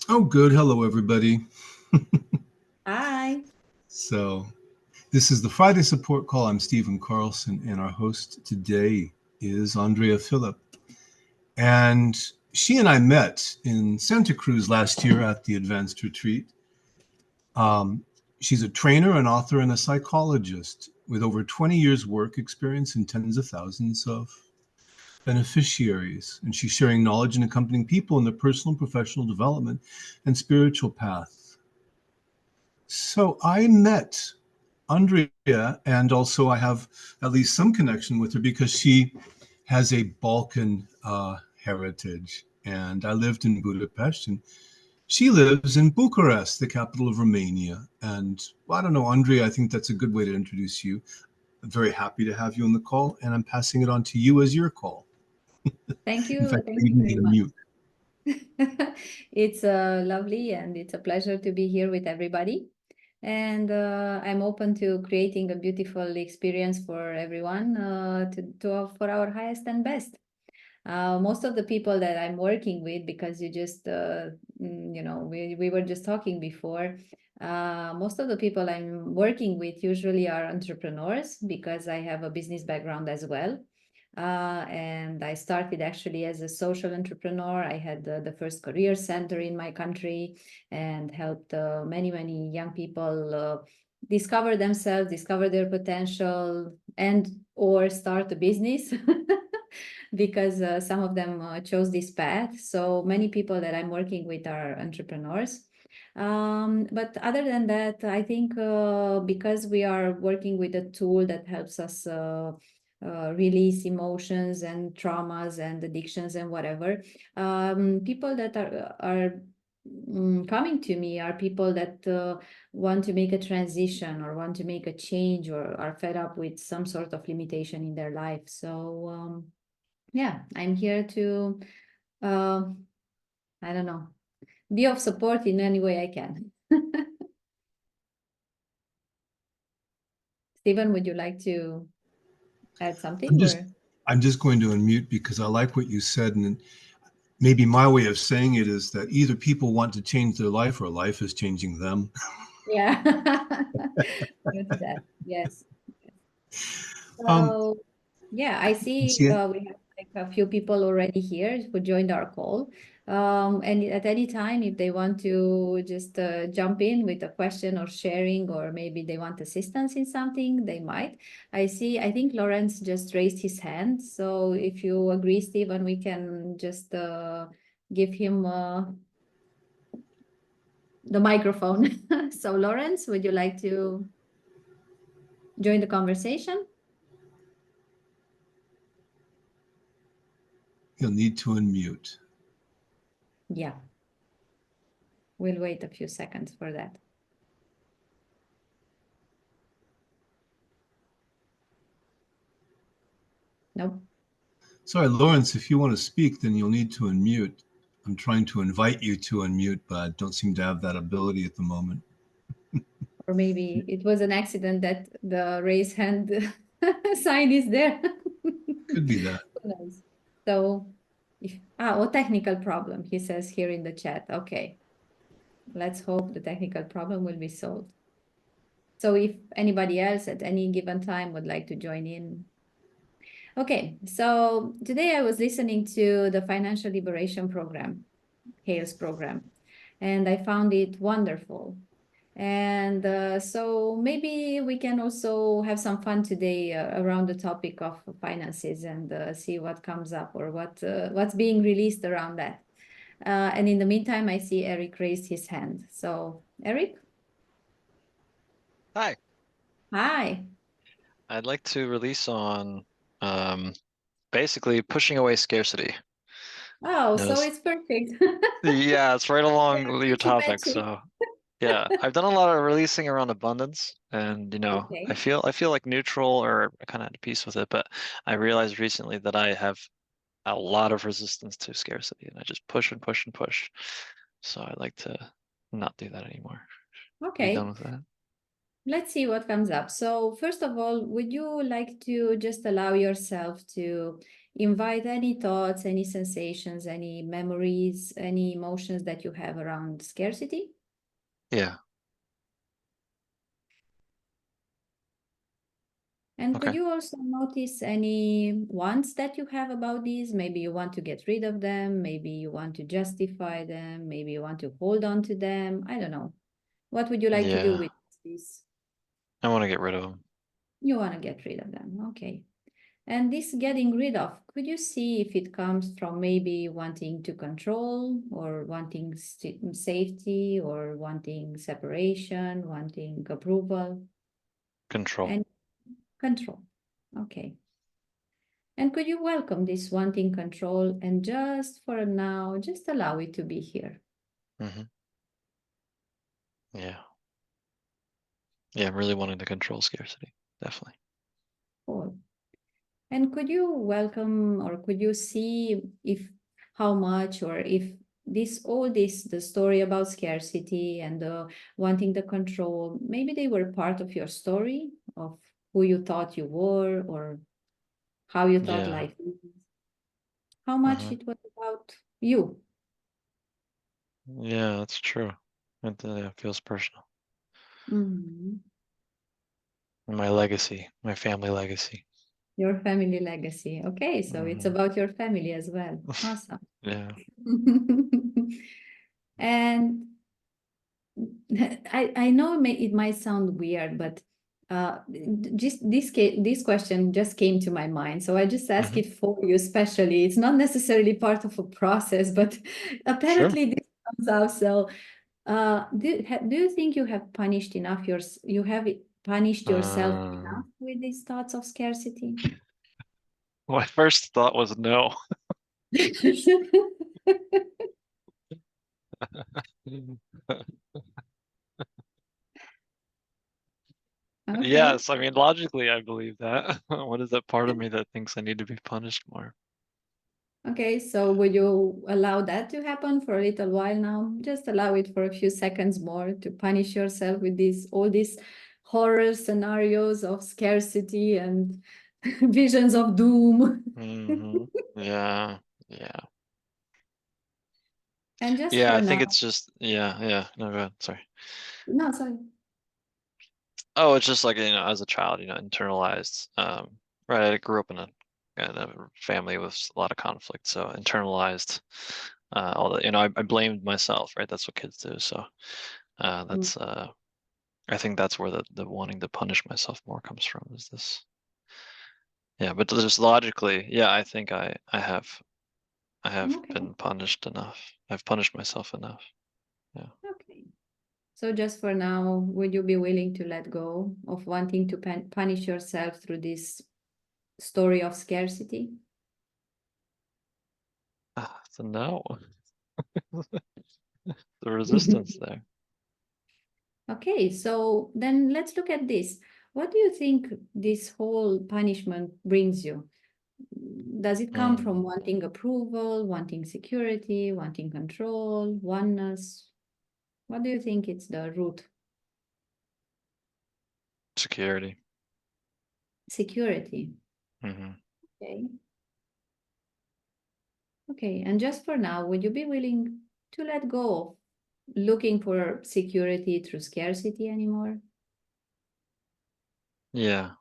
Oh, good. Hello, everybody. Hi. So, this is the Friday support call. I'm Stephen Carlson, and our host today is Andrea Filip. And she and I met in Santa Cruz last year at the Advanced Retreat. Um, she's a trainer, an author, and a psychologist with over 20 years' work experience and tens of thousands of beneficiaries. And she's sharing knowledge and accompanying people in their personal and professional development and spiritual path. So I met Andrea, and also I have at least some connection with her because she has a Balkan heritage. And I lived in Budapest, and she lives in Bucharest, the capital of Romania. And well, I don't know, Andrea, I think that's a good way to introduce you. I'm very happy to have you on the call, and I'm passing it on to you as your call. Thank In you. fact, I Thank you even very need a much. mute. It's lovely and it's a pleasure to be here with everybody. And I'm open to creating a beautiful experience for everyone for our highest and best. Most of the people that I'm working with, because we were just talking before, most of the people I'm working with usually are entrepreneurs because I have a business background as well. And I started actually as a social entrepreneur. I had the first career center in my country and helped many, many young people discover themselves, discover their potential, and or start a business. Because some of them chose this path. So many people that I'm working with are entrepreneurs. But other than that, I think because we are working with a tool that helps us release emotions and traumas and addictions and whatever, people that are coming to me are people that want to make a transition or want to make a change or are fed up with some sort of limitation in their life. So yeah, I'm here to, uh, I don't know, be of support in any way I can. Stephen, would you like to add I'm something just or? I'm just going to unmute because I like what you said, and maybe my way of saying it is that either people want to change their life or life is changing them. Yeah, due to that. Yes. Um, So, yeah, I see see, we have like a few people already here who joined our call. And at any time, if they want to just jump in with a question or sharing, or maybe they want assistance in something, they might. I think Lawrence just raised his hand. So if you agree, Stephen, we can just give him the microphone. So, Lawrence, would you like to join the conversation? you'll need to unmute. Yeah, we'll wait a few seconds for that. Nope. Sorry, Lawrence, if you want to speak, then you'll need to unmute. I'm trying to invite you to unmute, but I don't seem to have that ability at the moment. Or maybe it was an accident that the raise hand sign is there. Could be that. Who knows? So, technical problem, he says here in the chat. Okay, let's hope the technical problem will be solved. So if anybody else at any given time would like to join in. Okay, so today I was listening to the Financial Liberation Program, HALES program, and I found it wonderful. And so maybe we can also have some fun today around the topic of finances and see what comes up or what's being released around that. And in the meantime, I see Eric raised his hand. So Eric, Hi, hi. I'd like to release on um, basically pushing away scarcity. Oh, so Notice, it's perfect. yeah, it's right along your topic. Complimentary. So yeah, I've done a lot of releasing around abundance, and I Okay. feel like neutral or kind of at peace with it. But I realized recently that I have a lot of resistance to scarcity, and I just push and push and push. So I'd like to not do that anymore. Be done Okay. with that. Let's see what comes up. So, first of all, would you like to just allow yourself to invite any thoughts, any sensations, any memories, any emotions that you have around scarcity. Yeah. And could Okay. you also notice any wants that you have about these? Maybe you want to get rid of them, maybe you want to justify them, maybe you want to hold on to them. I don't know. What would you like to do Yeah. with this? I want to get rid of them. You want to get rid of them. Okay. And this getting rid of, could you see if it comes from maybe wanting to control or wanting safety or wanting separation, wanting approval Control. and control? Okay. And could you welcome this wanting control and just for now, just allow it to be here? Hmm. Yeah. Yeah, I'm really wanting to control scarcity. Definitely. Cool. And could you welcome or could you see if how much or if the story about scarcity and wanting the control, maybe they were part of your story of who you thought you were or how you thought Yeah. life is, how much Uh-huh. it was about you. Yeah, that's true. It feels personal. Mhm. And my legacy, my family legacy. Your family legacy. Okay, so it's Hmm. about your family as well. Awesome. Yeah. And I know it might sound weird, but just this question just came to my mind, so I just ask Hmm. it for you, especially. It's not necessarily part of a process, but Sure. apparently this comes out. So, do you think you have punished enough you have punished yourself enough Um, with these thoughts of scarcity? my first thought was no. Okay. Yes, I mean, logically, I believe that. What is that part of me that thinks I need to be punished more? Okay, so would you allow that to happen for a little while now? Just allow it for a few seconds more to punish yourself with all these horror scenarios of scarcity and visions of doom. Hmm. Yeah, yeah. And just Yeah, for I think now, it's just, yeah, yeah. No, go ahead. Sorry. no, sorry. Oh, it's just like, as a child, internalized. Right, I grew up in a family with a lot of conflict, so internalized all the, I blamed myself, right? That's what kids do. So Mm, that's I think that's where the wanting to punish myself more comes from, is this. Yeah, but just logically, yeah, I think I have okay, been punished enough. I've punished myself enough. Yeah. okay. So just for now, would you be willing to let go of wanting to punish yourself through this story of scarcity? So no, the resistance there. Okay, so then let's look at this. What do you think this whole punishment brings you? Does it come Hmm. from wanting approval, wanting security, wanting control, oneness? What do you think it's the root? Security. Security. Hmm. Okay. Okay, and just for now, would you be willing to let go of looking for security through scarcity anymore? Yeah.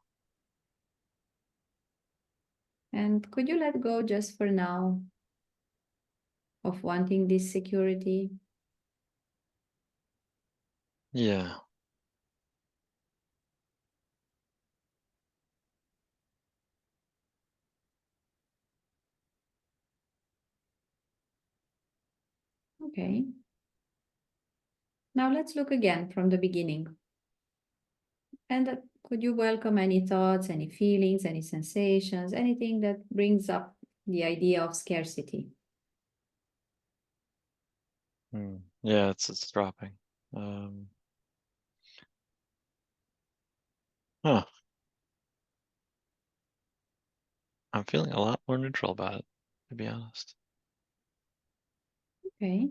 And could you let go just for now of wanting this security? Yeah. Okay. Now let's look again from the beginning. And could you welcome any thoughts, any feelings, any sensations, anything that brings up the idea of scarcity? Yeah, it's dropping. Um, huh. I'm feeling a lot more neutral about it, to be honest. Okay.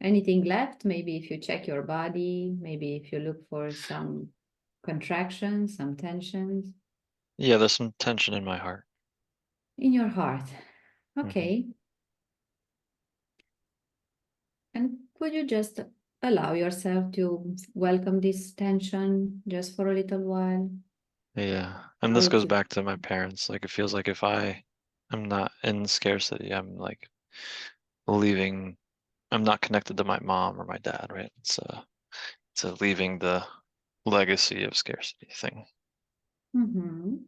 Anything left? Maybe if you check your body, maybe if you look for some contractions, some tensions. Yeah, there's some tension in my heart. in your heart. Mhm. Okay. And could you just allow yourself to welcome this tension just for a little while? Yeah. And Allow this it goes to. back to my parents. Like it feels like if I'm not in scarcity, I'm like leaving, I'm not connected to my mom or my dad, right? It's a leaving the legacy of scarcity thing. Mhm.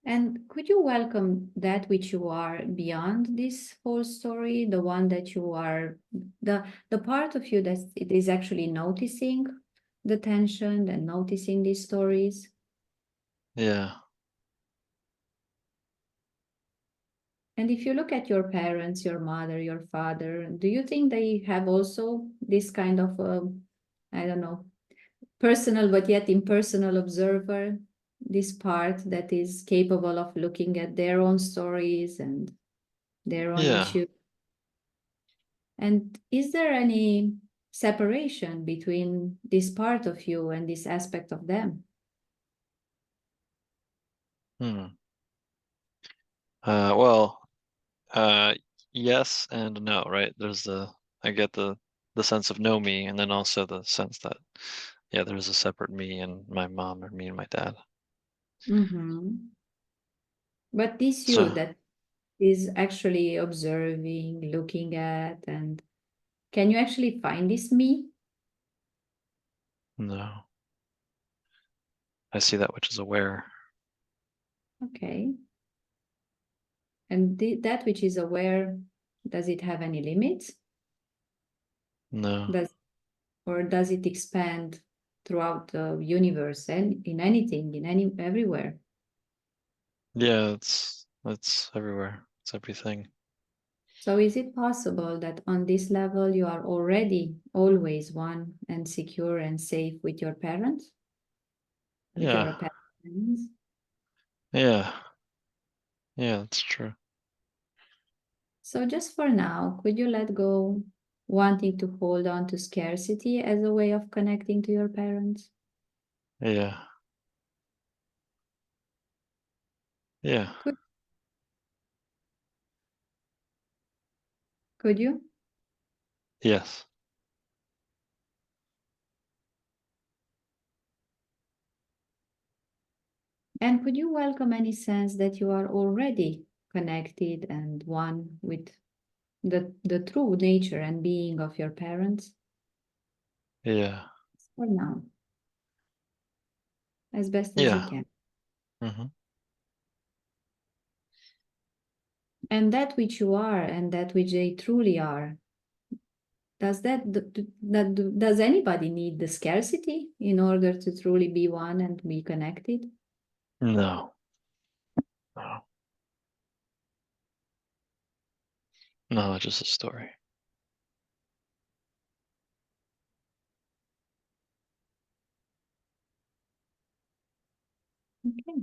And could you welcome that which you are beyond this whole story, the one that you are, the part of you that it is actually noticing the tension and noticing these stories? Yeah. And if you look at your parents, your mother, your father, do you think they have also this kind of, I don't know, personal but yet impersonal observer, this part that is capable of looking at their own stories and their own Yeah. issues? And is there any separation between this part of you and this aspect of them? Hmm. Well, uh, yes and no, right? I get the sense of know me, and then also the sense that, yeah, there's a separate me and my mom or me and my dad. Mhm. But this you So, that is actually observing, looking at, and can you actually find this me? no, I see that which is aware. Okay. And that which is aware, does it have any limits? No. Does or does it expand throughout the universe and in anything, in any everywhere? Yeah, it's everywhere. It's everything. So is it possible that on this level you are already always one and secure and safe with your parents, with Yeah. your parents? Yeah. Yeah, that's true. So just for now, could you let go wanting to hold on to scarcity as a way of connecting to your parents? Yeah. Yeah. Could could you? Yes. And could you welcome any sense that you are already connected and one with the true nature and being of your parents? Yeah. For now, as best as you Yeah. can. Hmm. And that which you are and that which they truly are, does anybody need the scarcity in order to truly be one and be connected? No. No. No, just a story. Okay.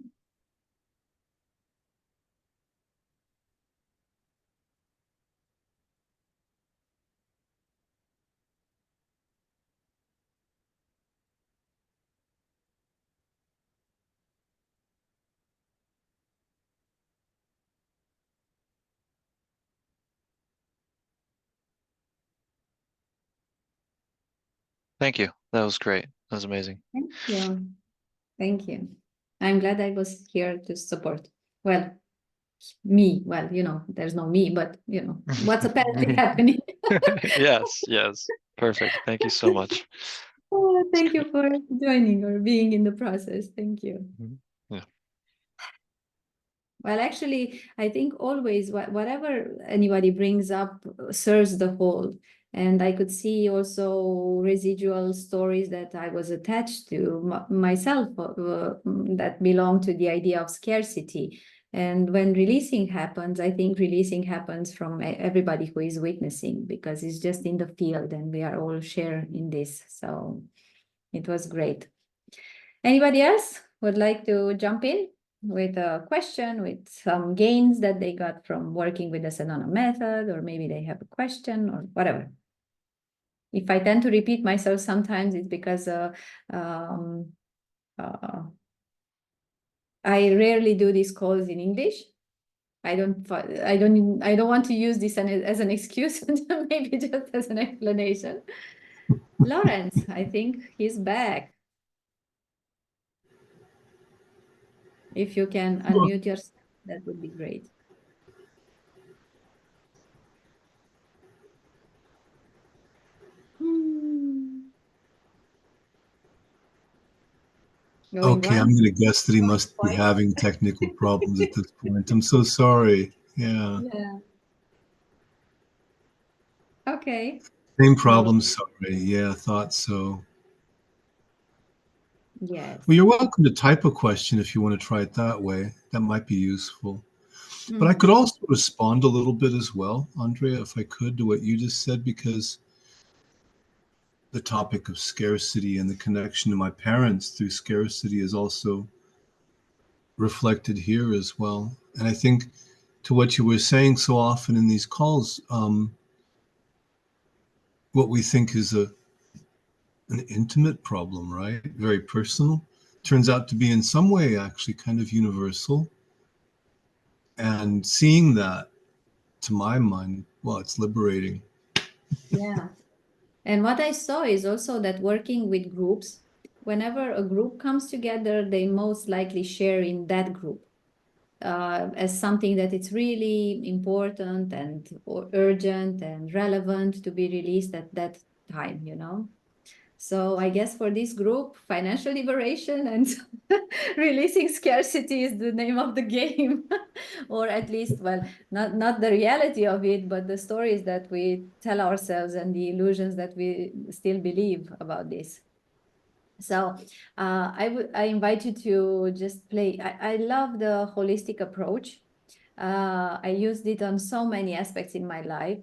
Thank you. That was great. That was amazing. Thank you. Thank you. I'm glad I was here to support. Well, me, well, there's no me, but what's apparently happening. Yes, yes. Perfect. Thank you so much. Oh, It's thank you great. for joining or being in the process. Thank you. Mhm. Yeah. Well, actually, I think always whatever anybody brings up serves the whole. And I could see also residual stories that I was attached to myself that belong to the idea of scarcity. And when releasing happens, I think releasing happens from everybody who is witnessing because it's just in the field and we are all share in this. So it was great. Anybody else would like to jump in with a question, with some gains that they got from working with the Sedona method, or maybe they have a question or whatever. If I tend to repeat myself sometimes, it's because um, uh, I rarely do these calls in English. I don't want to use this as an excuse, maybe just as an explanation. Lawrence, I think he's back. If you can unmute yourself, that would be great. Going Okay, I'm once, going to guess that he going must be twice. having technical problems at this point. I'm so sorry. Yeah. Yeah. Okay. Same No problem. worries. Sorry. Yeah, I thought so. Yes. Well, you're welcome to type a question if you want to try it that way. That might be useful. But I could also respond a little bit as well, Andrea, if I could, to what you just said, because the topic of scarcity and the connection to my parents through scarcity is also reflected here as well. And I think to what you were saying so often in these calls, what we think is an intimate problem, right? Very personal, turns out to be in some way actually kind of universal. And seeing that, to my mind, well, it's liberating. Yeah. And what I saw is also that working with groups, whenever a group comes together, they most likely share in that group as something that it's really important and or urgent and relevant to be released at that time, you know. So I guess for this group, financial liberation and releasing scarcity is the name of the game, or at least, well, not the reality of it, but the stories that we tell ourselves and the illusions that we still believe about this. So I invite you to just play. I love the holistic approach. I used it on so many aspects in my life.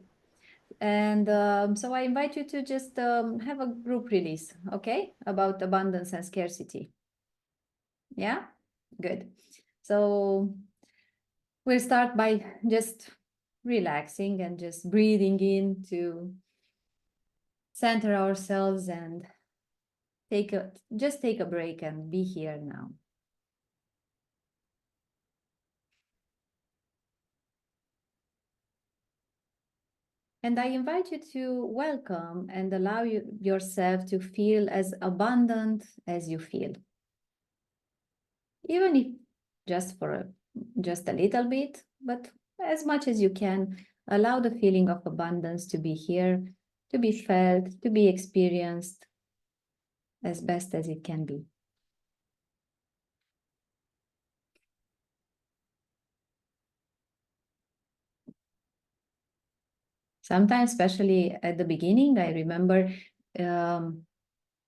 And so I invite you to just have a group release, okay, about abundance and scarcity. Yeah, good. So we'll start by just relaxing and just breathing in to center ourselves and just take a break and be here now. And I invite you to welcome and allow yourself to feel as abundant as you feel. Even if just a little bit, but as much as you can, allow the feeling of abundance to be here, to be felt, to be experienced as best as it can be. Sometimes, especially at the beginning, I remember um,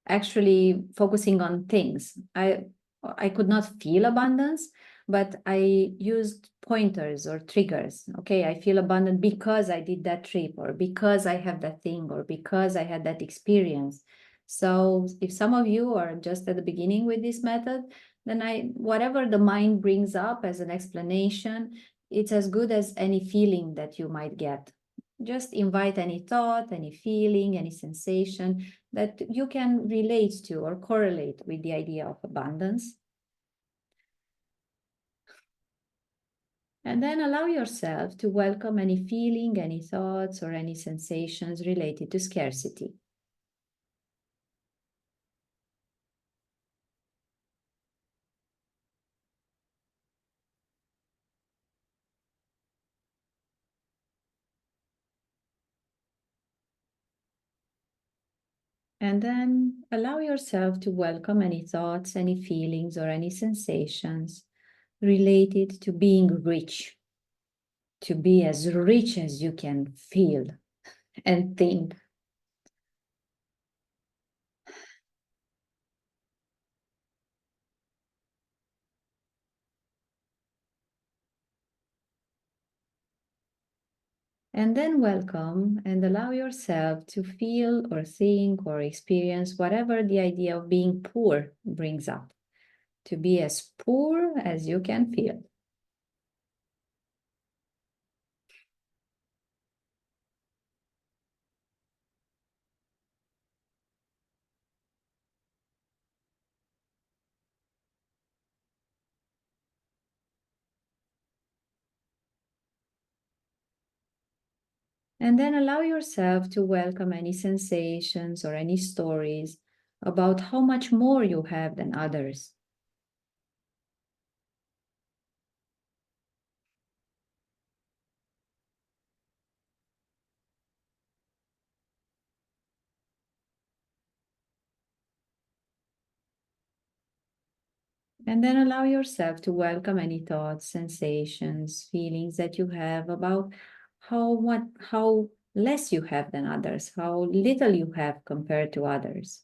actually focusing on things. I could not feel abundance, but I used pointers or triggers. Okay, I feel abundant because I did that trip, or because I have that thing, or because I had that experience. So if some of you are just at the beginning with this method, then whatever the mind brings up as an explanation, it's as good as any feeling that you might get. Just invite any thought, any feeling, any sensation that you can relate to or correlate with the idea of abundance. And then allow yourself to welcome any feeling, any thoughts, or any sensations related to scarcity. And then allow yourself to welcome any thoughts, any feelings, or any sensations related to being rich, to be as rich as you can feel and think. And then welcome and allow yourself to feel or think or experience whatever the idea of being poor brings up, to be as poor as you can feel. And then allow yourself to welcome any sensations or any stories about how much more you have than others. And then allow yourself to welcome any thoughts, sensations, feelings that you have about how less you have than others, how little you have compared to others.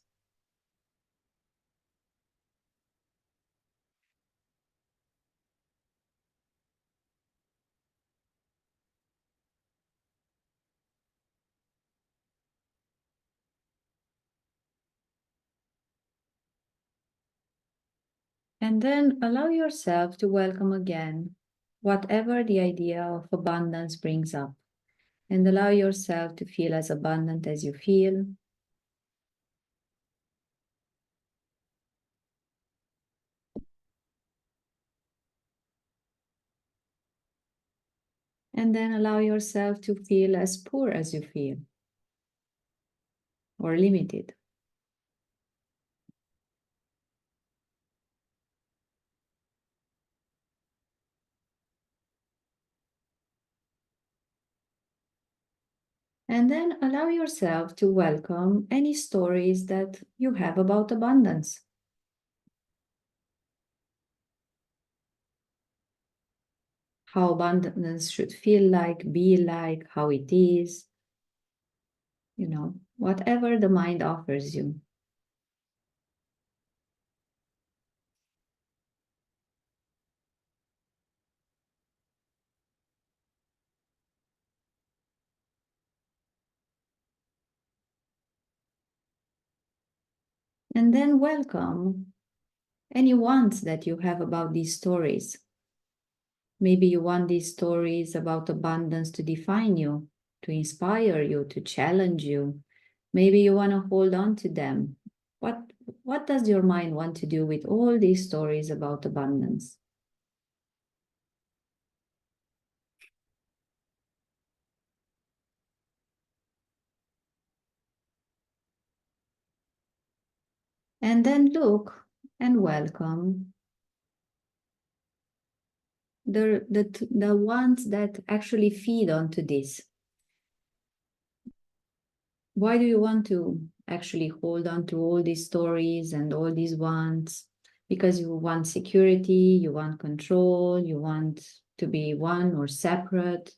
And then allow yourself to welcome again whatever the idea of abundance brings up. And allow yourself to feel as abundant as you feel. And then allow yourself to feel as poor as you feel, or limited. And then allow yourself to welcome any stories that you have about abundance. How abundance should feel like, be like, how it is, whatever the mind offers you. And then welcome any wants that you have about these stories. Maybe you want these stories about abundance to define you, to inspire you, to challenge you. Maybe you want to hold on to them. What does your mind want to do with all these stories about abundance? And then look and welcome the ones that actually feed onto this. Why do you want to actually hold on to all these stories and all these wants? Because you want security, you want control, you want to be one or separate,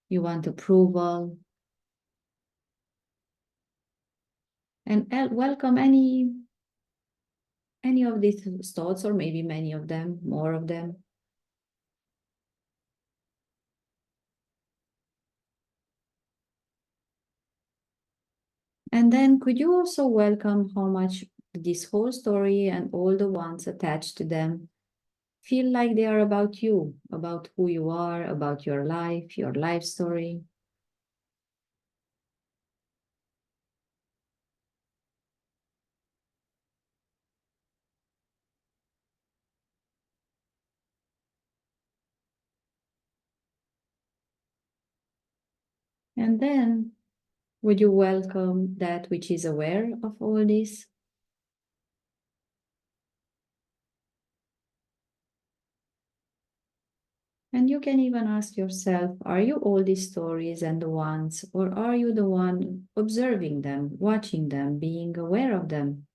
you want approval. And welcome any of these thoughts, or maybe many of them, more of them. And then could you also welcome how much this whole story and all the ones attached to them feel like they are about you, about who you are, about your life story. And then would you welcome that which is aware of all this? And you can even ask yourself, are you all these stories and the ones, or are you the one observing them, watching them, being aware of them?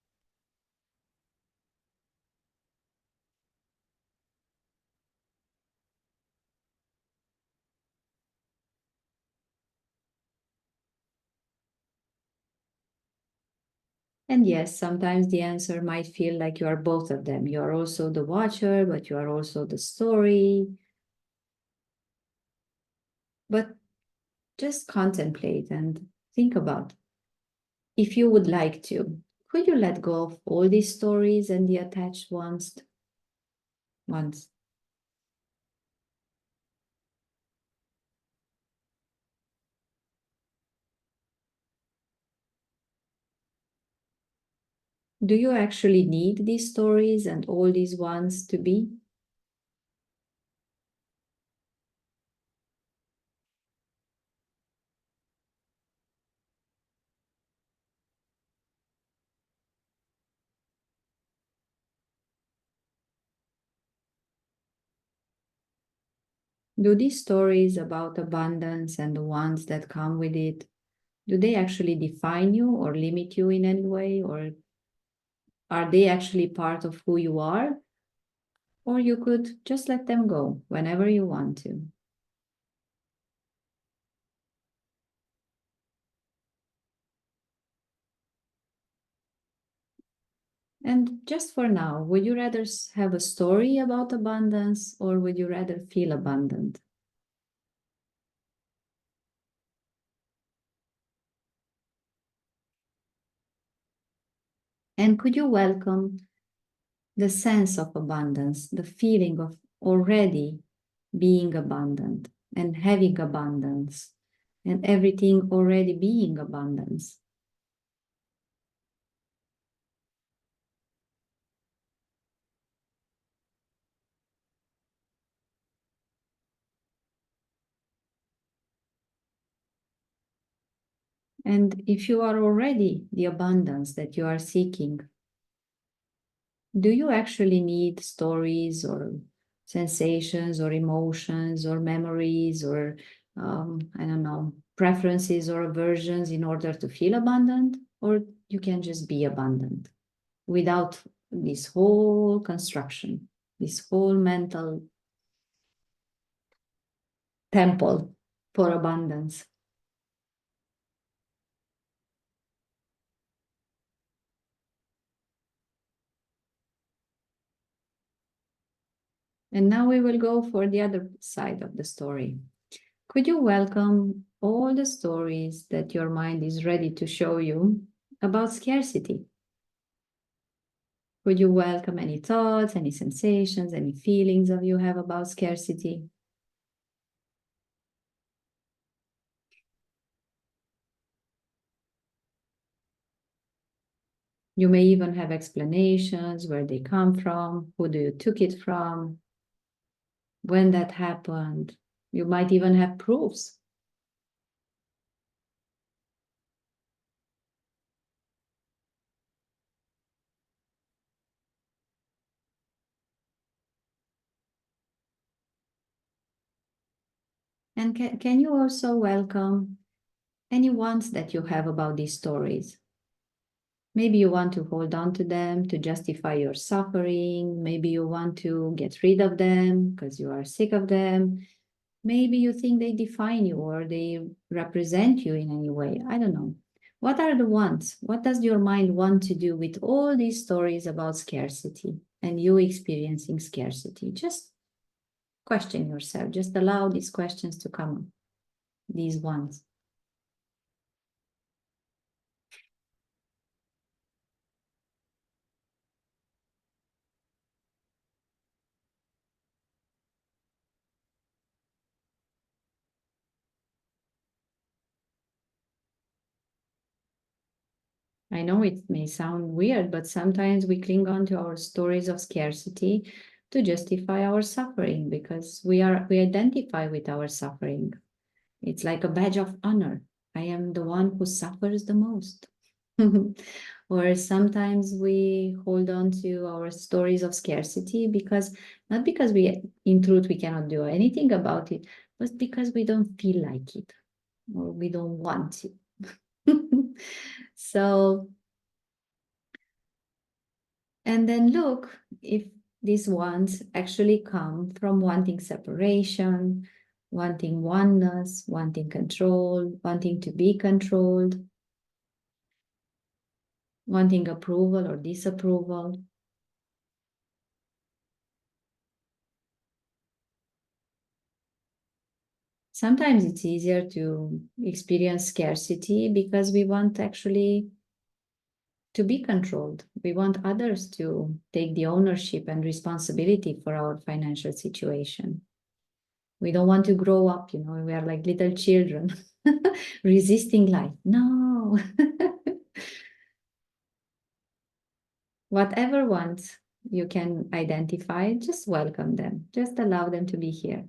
And yes, sometimes the answer might feel like you are both of them. You are also the watcher, but you are also the story. But just contemplate and think about, if you would like to, could you let go of all these stories and the attached ones? Do you actually need these stories and all these ones to be? Do these stories about abundance and the ones that come with it, do they actually define you or limit you in any way? Or are they actually part of who you are? Or you could just let them go whenever you want to. And just for now, would you rather have a story about abundance or would you rather feel abundant? And could you welcome the sense of abundance, the feeling of already being abundant and having abundance and everything already being abundance? And if you are already the abundance that you are seeking, do you actually need stories or sensations or emotions or memories or, I don't know, preferences or aversions in order to feel abundant? Or you can just be abundant without this whole construction, this whole mental temple for abundance? And now we will go for the other side of the story. Could you welcome all the stories that your mind is ready to show you about scarcity? Could you welcome any thoughts, any sensations, any feelings that you have about scarcity? You may even have explanations, where they come from, who do you took it from, when that happened. You might even have proofs. And can you also welcome any wants that you have about these stories? Maybe you want to hold on to them to justify your suffering. Maybe you want to get rid of them because you are sick of them. Maybe you think they define you or they represent you in any way. I don't know. What are the wants? What does your mind want to do with all these stories about scarcity and you experiencing scarcity? Just question yourself. Just allow these questions to come, these wants. I know it may sound weird, but sometimes we cling on to our stories of scarcity to justify our suffering because we identify with our suffering. It's like a badge of honor. I am the one who suffers the most. Or sometimes we hold on to our stories of scarcity because not because in truth we cannot do anything about it, but because we don't feel like it or we don't want to. So, and then look if these wants actually come from wanting separation, wanting oneness, wanting control, wanting to be controlled, wanting approval or disapproval. Sometimes it's easier to experience scarcity because we want actually to be controlled. We want others to take the ownership and responsibility for our financial situation. We don't want to grow up, we are like little children resisting life. No. Whatever ones you can identify, just welcome them. Just allow them to be here.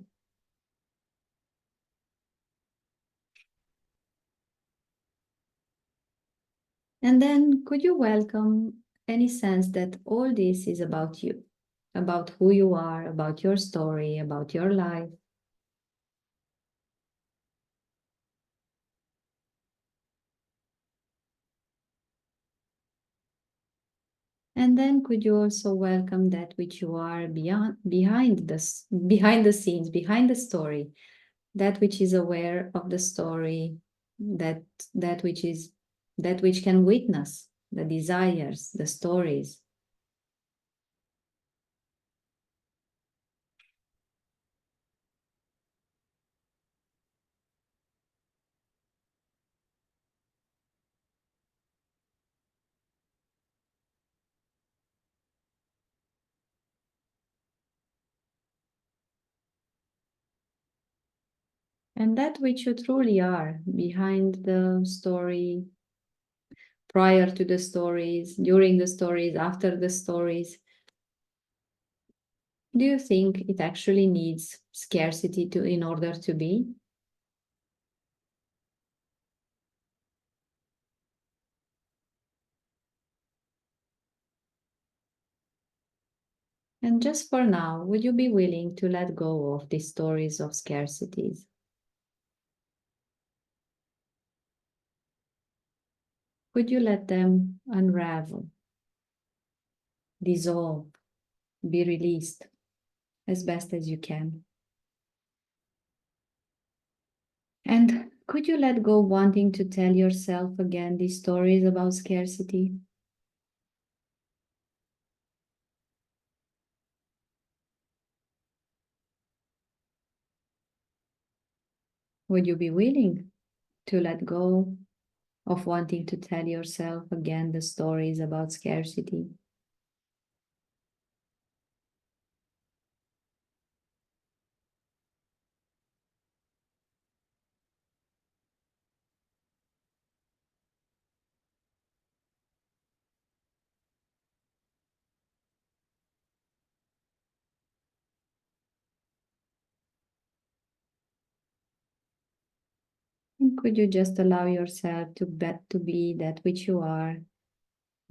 And then could you welcome any sense that all this is about you, about who you are, about your story, about your life, And then could you also welcome that which you are behind the scenes, behind the story, that which is aware of the story, that that which is that which can witness the desires, the stories. And that which you truly are behind the story, prior to the stories, during the stories, after the stories. Do you think it actually needs scarcity in order to be? And just for now, would you be willing to let go of these stories of scarcities? Would you let them unravel, dissolve, be released as best as you can? And could you let go wanting to tell yourself again these stories about scarcity? Would you be willing to let go of wanting to tell yourself again the stories about scarcity? And could you just allow yourself to be that which you are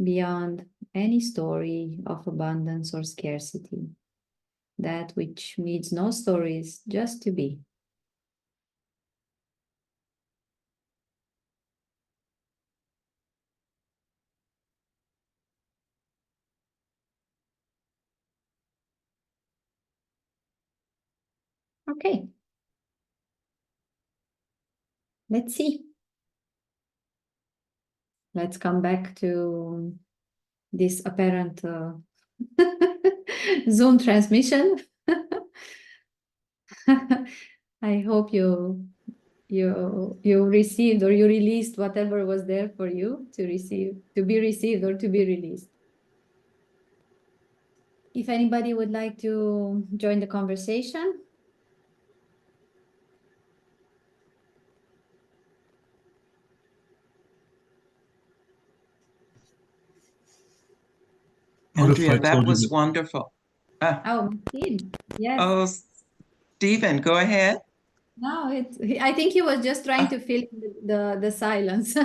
beyond any story of abundance or scarcity? That which needs no stories, just to be. Okay, let's see. Let's come back to this apparent Zoom transmission. I hope you received or you released whatever was there for you to receive, to be received or to be released. If anybody would like to join the conversation. Andrea, that was wonderful. Oh, yes. Oh, Stephen, go ahead. No, I think he was just trying to fill the silence.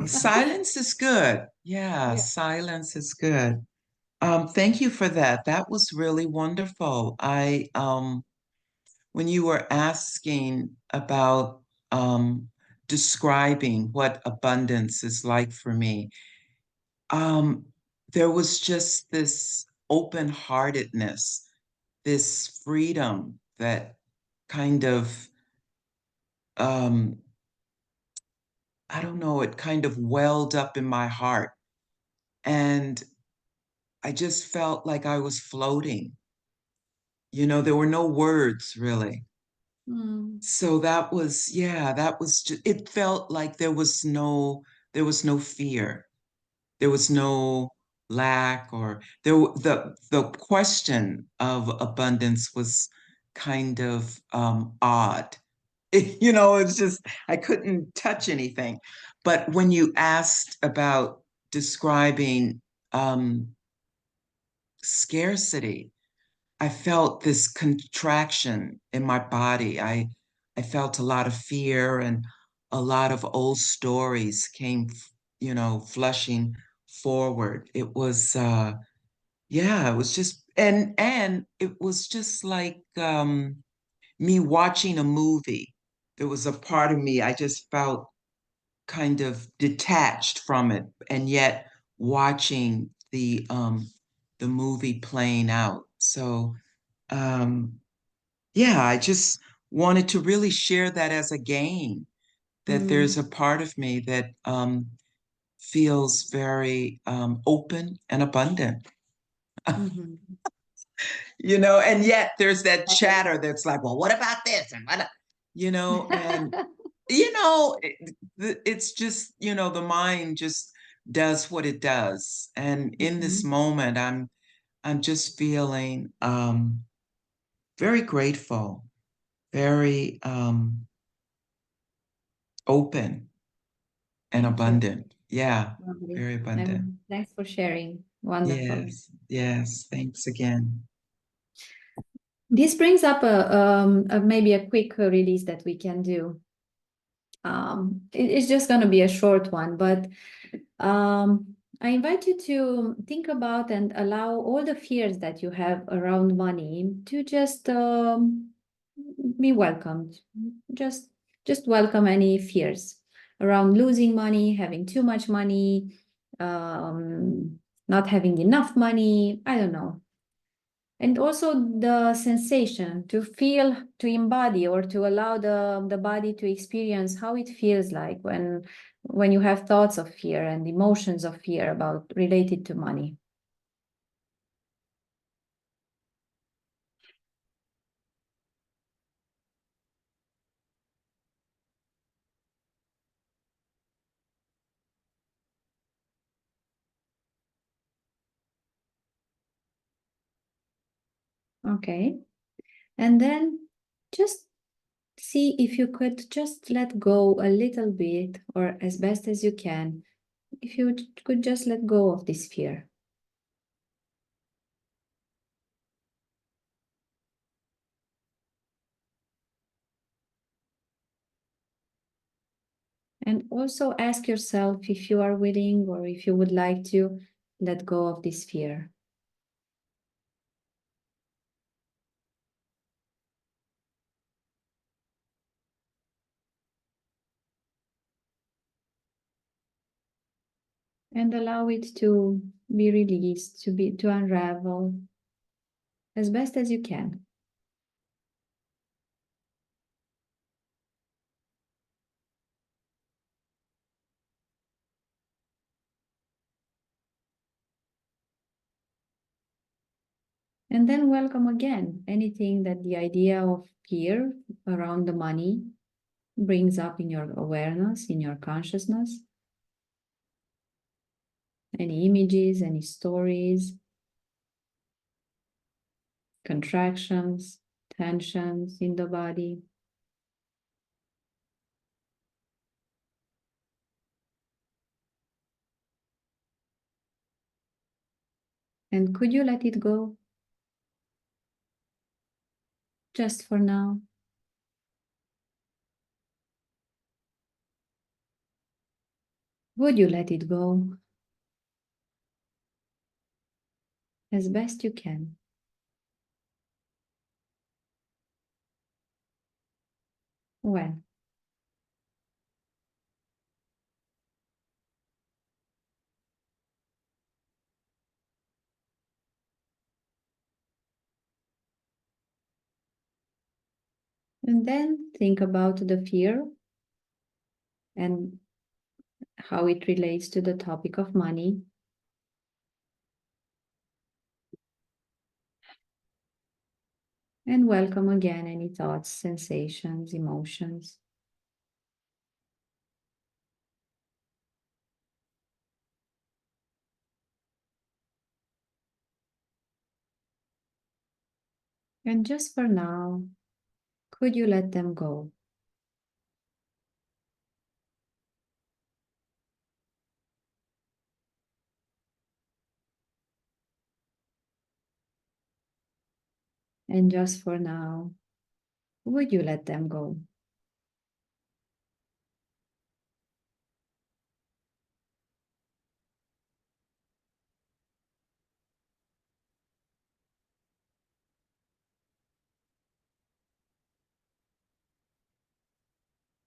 Silence is good. Yeah, silence is good. Thank you for that. That was really wonderful. When you were asking about describing what abundance is like for me, um, there was just this open-heartedness, this freedom that kind of I don't know, it kind of welled up in my heart. And I just felt like I was floating. You know, there were no words really. So that was, yeah, that was just, it felt like there was no fear. There was no lack or the question of abundance was kind of odd. You know, it's just, I couldn't touch anything. But when you asked about describing scarcity, I felt this contraction in my body. I felt a lot of fear and a lot of old stories came, you know, flushing forward. It was, yeah, it was just, and it was just like, me watching a movie. There was a part of me, I just felt kind of detached from it and yet watching the movie playing out. So yeah, I just wanted to really share that as a gain, that there's a part of me that feels very open and abundant. Mhm. And yet there's that chatter that's like, well, what about this? And what, and it's just, the mind just does what it does. And in this moment, I'm just feeling very grateful, very open and Thank you. abundant. Yeah, Lovely. very abundant. Thanks for sharing. Wonderful. Yes. Thanks again. This brings up maybe a quick release that we can do. It's just going to be a short one, but I invite you to think about and allow all the fears that you have around money to just be welcomed. Just welcome any fears around losing money, having too much money, not having enough money. I don't know. And also the sensation to feel, to embody, or to allow the body to experience how it feels like when you have thoughts of fear and emotions of fear about related to money. Okay. And then just see if you could just let go a little bit, or as best as you can, if you could just let go of this fear. And also ask yourself if you are willing or if you would like to let go of this fear. And allow it to be released, to unravel as best as you can. And then welcome again anything that the idea of fear around the money brings up in your awareness, in your consciousness. Any images, any stories, contractions, tensions in the body. And could you let it go? Just for now. Would you let it go? As best you can. When? And then think about the fear and how it relates to the topic of money. And welcome again any thoughts, sensations, emotions. And just for now, could you let them go? And just for now, would you let them go?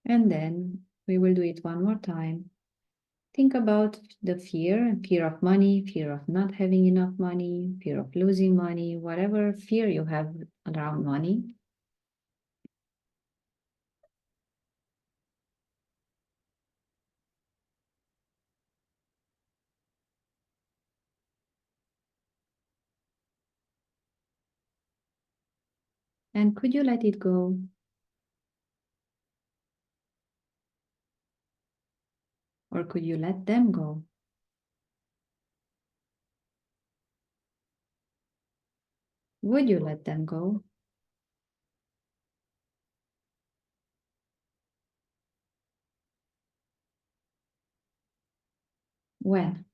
And then we will do it one more time. Think about the fear of money, fear of not having enough money, fear of losing money, whatever fear you have around money. And could you let it go? Or could you let them go? Would you let them go? When?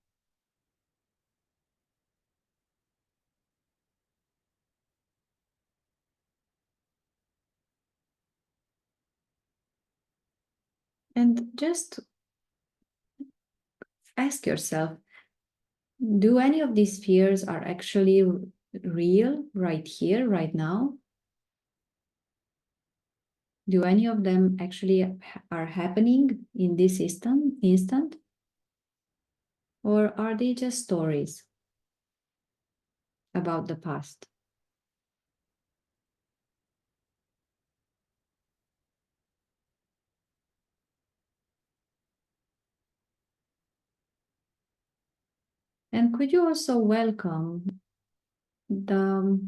And just ask yourself, do any of these fears are actually real right here, right now? Do any of them actually are happening in this instant? Or are they just stories about the past? And could you also welcome the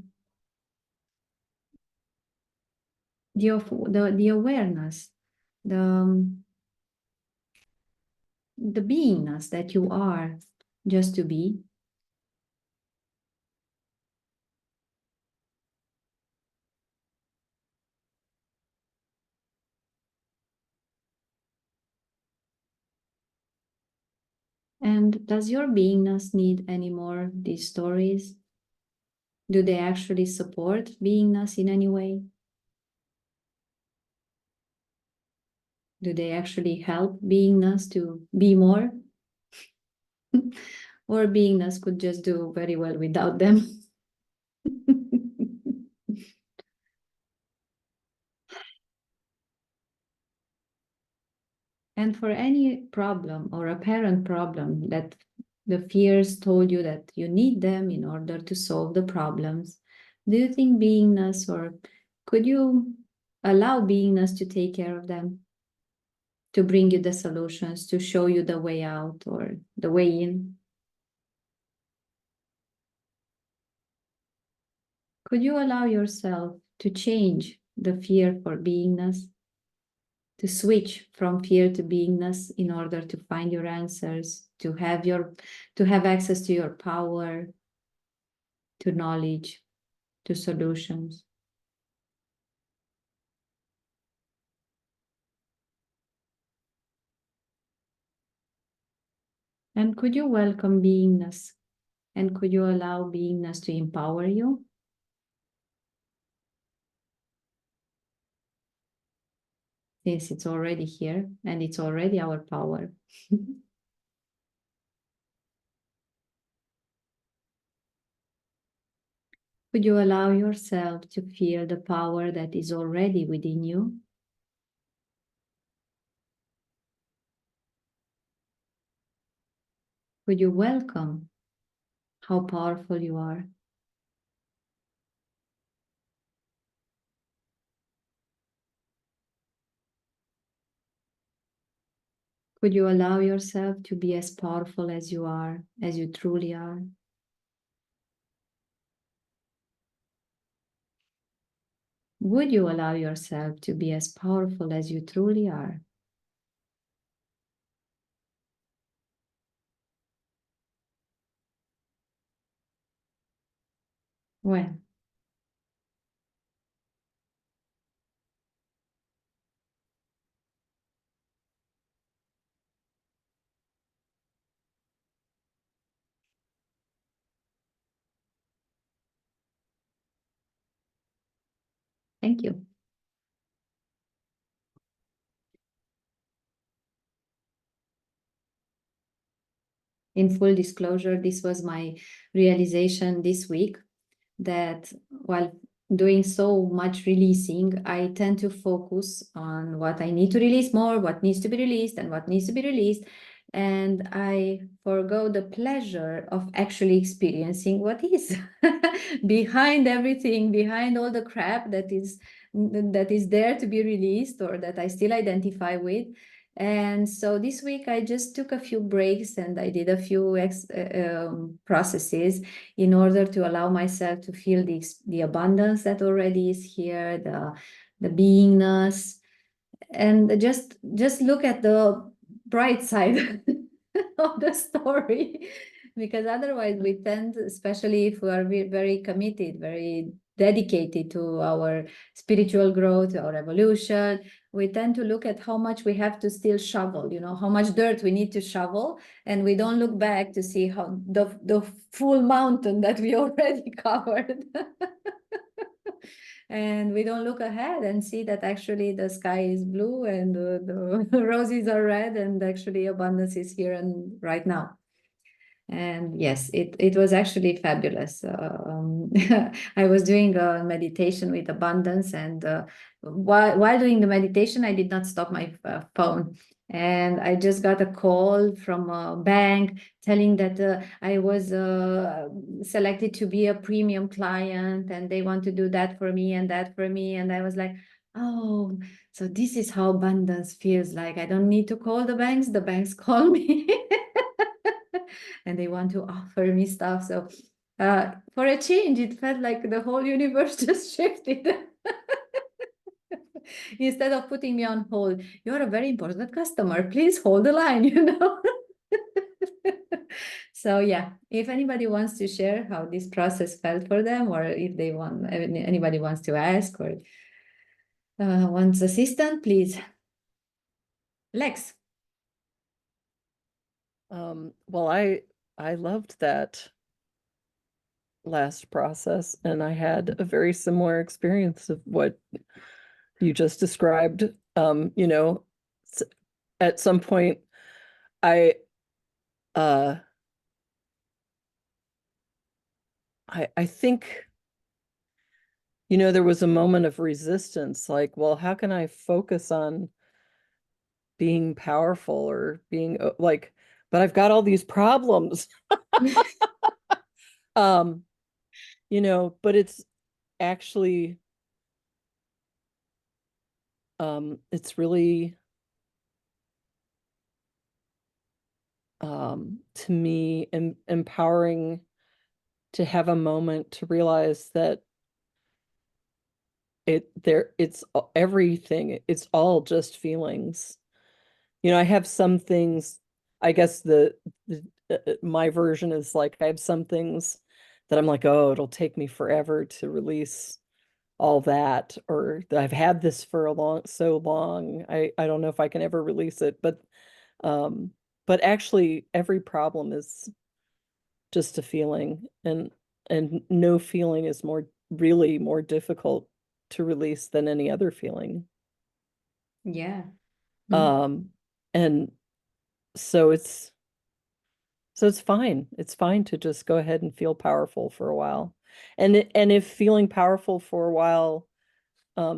awareness, the beingness that you are just to be? And does your beingness need any more these stories? Do they actually support beingness in any way? Do they actually help beingness to be more? Or beingness could just do very well without them? And for any problem or apparent problem that the fears told you that you need them in order to solve the problems, do you think beingness, or could you allow beingness to take care of them? To bring you the solutions, to show you the way out or the way in? Could you allow yourself to change the fear for beingness? To switch from fear to beingness in order to find your answers, to have access to your power, to knowledge, to solutions. And could you welcome beingness? And could you allow beingness to empower you? Since it's already here and it's already our power. Could you allow yourself to feel the power that is already within you? Could you welcome how powerful you are? Could you allow yourself to be as powerful as you are, as you truly are? Would you allow yourself to be as powerful as you truly are? When? Thank you. In full disclosure, this was my realization this week, that while doing so much releasing, I tend to focus on what I need to release more, what needs to be released, and what needs to be released, and I forgo the pleasure of actually experiencing what is behind everything, behind all the crap that is there to be released or that I still identify with. And so this week I just took a few breaks and I did a few processes in order to allow myself to feel the abundance that already is here, the beingness, and just look at the bright side of the story, because otherwise we tend, especially if we are very committed, very dedicated to our spiritual growth, our evolution, we tend to look at how much we have to still shovel, how much dirt we need to shovel, and we don't look back to see how the full mountain that we already covered. And we don't look ahead and see that actually the sky is blue and the roses are red, and actually abundance is here and right now. And yes, it was actually fabulous. I was doing a meditation with abundance, and while doing the meditation, I did not stop my phone. And I just got a call from a bank telling that I was selected to be a premium client, and they want to do that for me and that for me. And I was like, oh, so this is how abundance feels like. I don't need to call the banks call me. And they want to offer me stuff. So for a change, it felt like the whole universe just shifted. Instead of putting me on hold, you're a very important customer, please hold the line. So yeah, if anybody wants to share how this process felt for them, or if anybody wants to ask or wants assistance, please. Lex. Well, I loved that last process, and I had a very similar experience of what you just described. At some point I think, there was a moment of resistance, like, well, how can I focus on being powerful or being like, but I've got all these problems. But it's actually, it's really, to me, empowering to have a moment to realize that it's everything, it's all just feelings. I have some things, I guess my version is like, I have some things that I'm like, oh, it'll take me forever to release all that, or that I've had this for so long. I don't know if I can ever release it, but actually every problem is just a feeling, and no feeling is really more difficult to release than any other feeling. Yeah. And so it's fine. It's fine to just go ahead and feel powerful for a while. And if feeling powerful for a while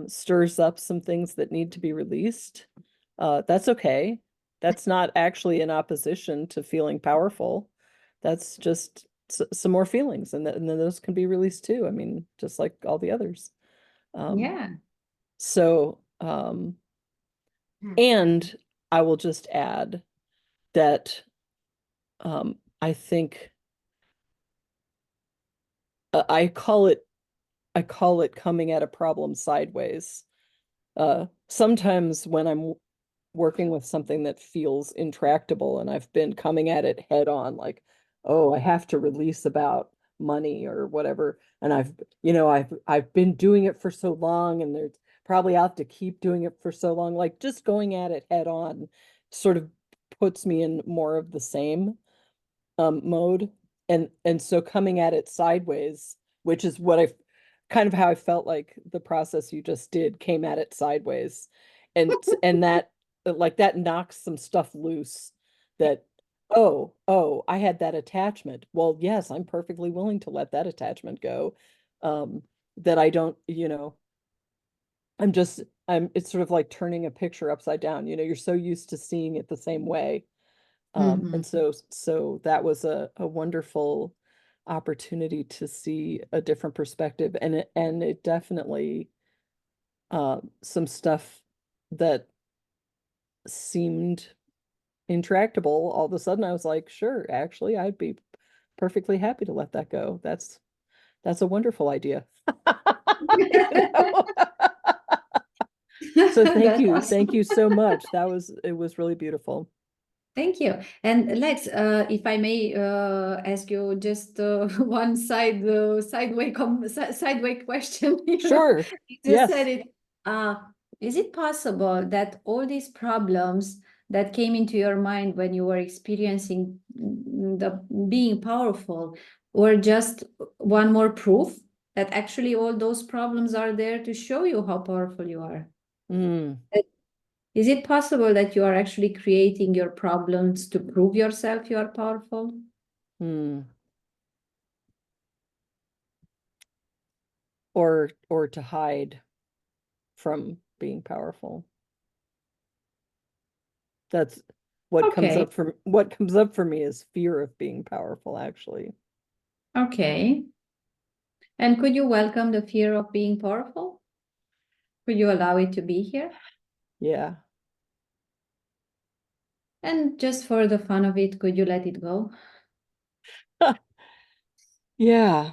stirs up some things that need to be released, that's okay. That's not actually in opposition to feeling powerful. That's just some more feelings, and then those can be released too. I mean, just like all the others. Yeah. So, and I will just add that I think I call it coming at a problem sideways. Sometimes when I'm working with something that feels intractable and I've been coming at it head on, like, oh, I have to release about money or whatever, and I've been doing it for so long, and there's probably I'll have to keep doing it for so long, like just going at it head on sort of puts me in more of the same mode. And so coming at it sideways, which is what kind of how I felt like the process you just did came at it sideways, and that, like, that knocks some stuff loose, that, oh, I had that attachment. Well, yes, I'm perfectly willing to let that attachment go. That I don't, it's sort of like turning a picture upside down. You're so used to seeing it the same way And so that was a wonderful opportunity to see a different perspective, and it definitely some stuff that seemed intractable. All of a sudden, I was like, sure, actually, I'd be perfectly happy to let that go. That's a wonderful idea. You know? So thank That's you. awesome. Thank you so much. It was really beautiful. Thank you. And Lex, if I may ask you just one sideway question. You know? Sure. You just Yes. said it. Is it possible that all these problems that came into your mind when you were experiencing the being powerful were just one more proof that actually all those problems are there to show you how powerful you are? Mm. Is it possible that you are actually creating your problems to prove yourself you are powerful? Mm. Or to hide from being powerful. That's what comes Okay. up for me is fear of being powerful, actually. Okay. And could you welcome the fear of being powerful? Could you allow it to be here? Yeah. And just for the fun of it, could you let it go? Yeah.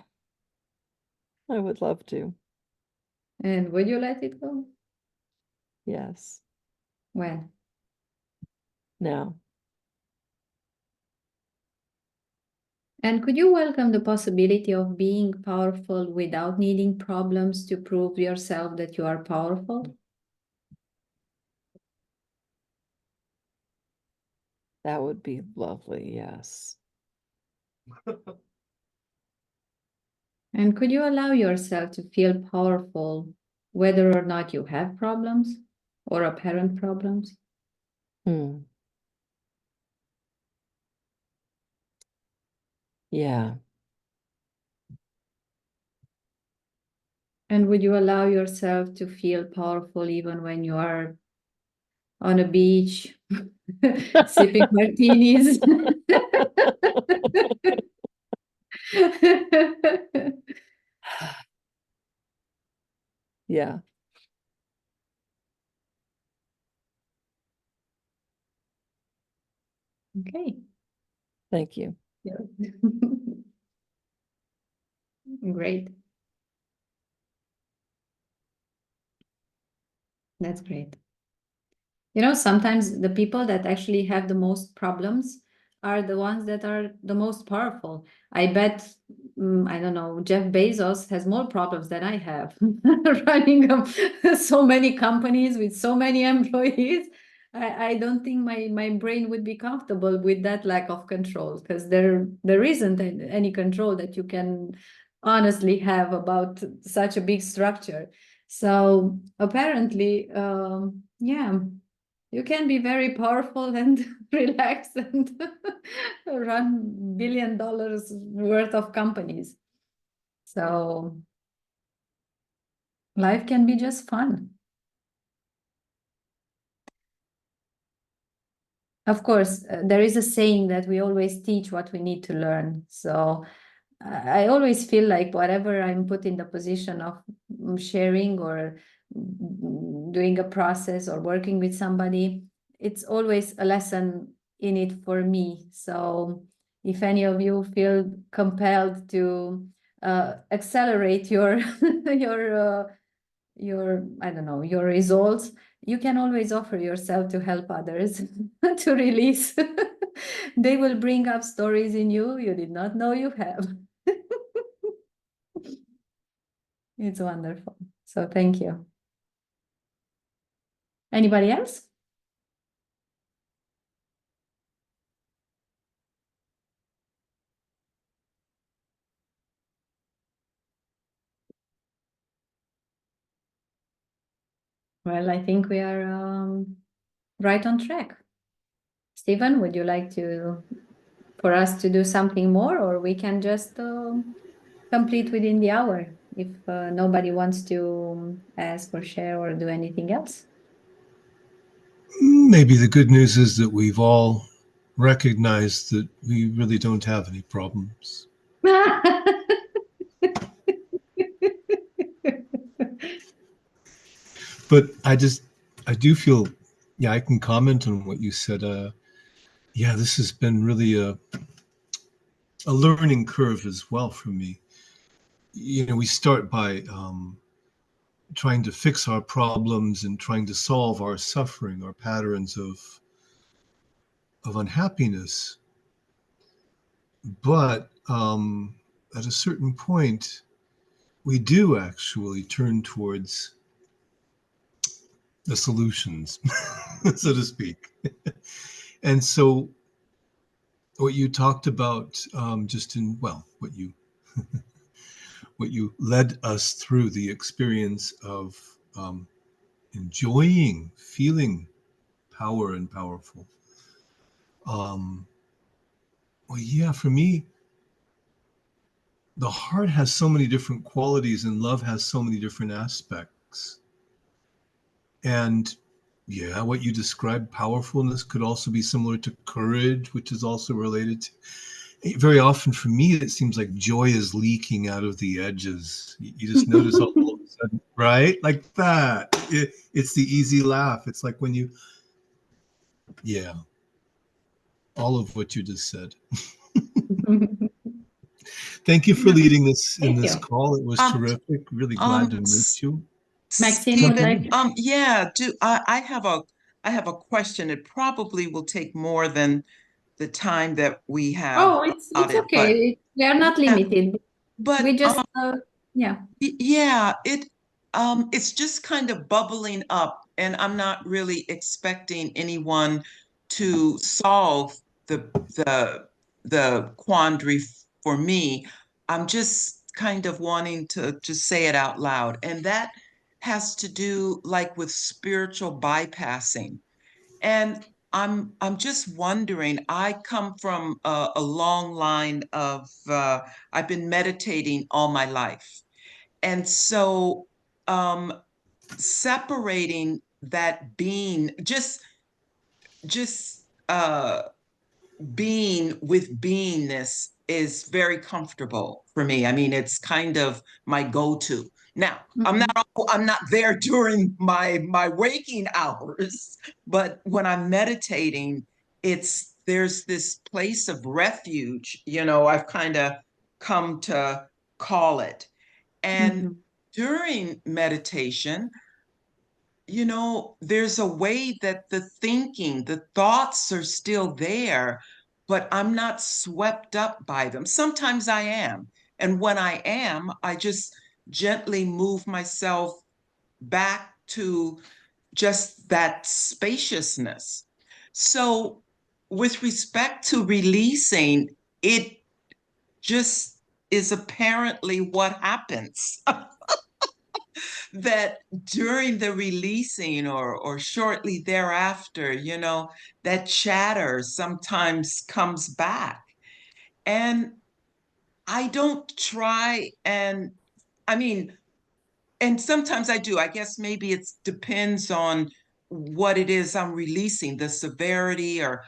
I would love to. And would you let it go? Yes. When? Now. And could you welcome the possibility of being powerful without needing problems to prove yourself that you are powerful? That would be lovely, yes. And could you allow yourself to feel powerful whether or not you have problems or apparent problems? Hmm. Yeah. And would you allow yourself to feel powerful even when you are on a beach sipping martinis? Yeah. Okay. Thank you. Great. That's great. You know, sometimes the people that actually have the most problems are the ones that are the most powerful. I bet, I don't know, Jeff Bezos has more problems than I have running so many companies with so many employees. I don't think my brain would be comfortable with that lack of control, because there isn't any control that you can honestly have about such a big structure. So apparently, yeah, you can be very powerful and relaxed and run $1 billion worth of companies. So life can be just fun. Of course, there is a saying that we always teach what we need to learn. So I always feel like whatever I'm put in the position of sharing or doing a process or working with somebody, it's always a lesson in it for me. So if any of you feel compelled to accelerate your your I don't know, your results, you can always offer yourself to help others to release. They will bring up stories in you did not know you have. It's wonderful. So thank you. Anybody else? Well, I think we are right on track. Stephen, would you like for us to do something more, or we can just complete within the hour if nobody wants to ask or share or do anything else? Maybe the good news is that we've all recognize that we really don't have any problems. But I do feel, yeah, I can comment on what you said. Yeah, this has been really a learning curve as well for me. You know, we start by trying to fix our problems and trying to solve our suffering, our patterns of unhappiness. But at a certain point, we do actually turn towards the solutions, so to speak. And so what you talked about, just in, well, what you what you led us through, the experience of enjoying feeling power and powerful. Well, yeah, for me, the heart has so many different qualities and love has so many different aspects. And yeah, what you described, powerfulness, could also be similar to courage, which is also related to. Very often for me, it seems like joy is leaking out of the edges. You just notice all of a sudden, right? Like that. It's the easy laugh. It's like when you, yeah, all of what you just said. Thank you for leading this in Thank this you. call. It was terrific. Really glad to meet you. Maxine would Stephen, like. yeah, I have a question. It probably will take more than the time that we have Oh, it's allotted, okay. We are not yeah, limited. We but just yeah. yeah, it's just kind of bubbling up, and I'm not really expecting anyone to solve the the the quandary for me. I'm just kind of wanting to just say it out loud, and that has to do like with spiritual bypassing. And I'm just wondering, I come from a long line of I've been meditating all my life. And so separating that being, just being with beingness is very comfortable for me. I mean, it's kind of my go-to. Now, I'm not there during my waking hours, but when I'm meditating, there's this place of refuge, I've kind of come to call it. And during meditation, there's a way that the thoughts are still there, but I'm not swept up by them. Sometimes I am. And when I am, I just gently move myself back to just that spaciousness. So, with respect to releasing, it just is apparently what happens. That during the releasing or shortly thereafter, that chatter sometimes comes back. And I don't try I mean, and sometimes I do. I guess maybe it depends on what it is I'm releasing, the severity or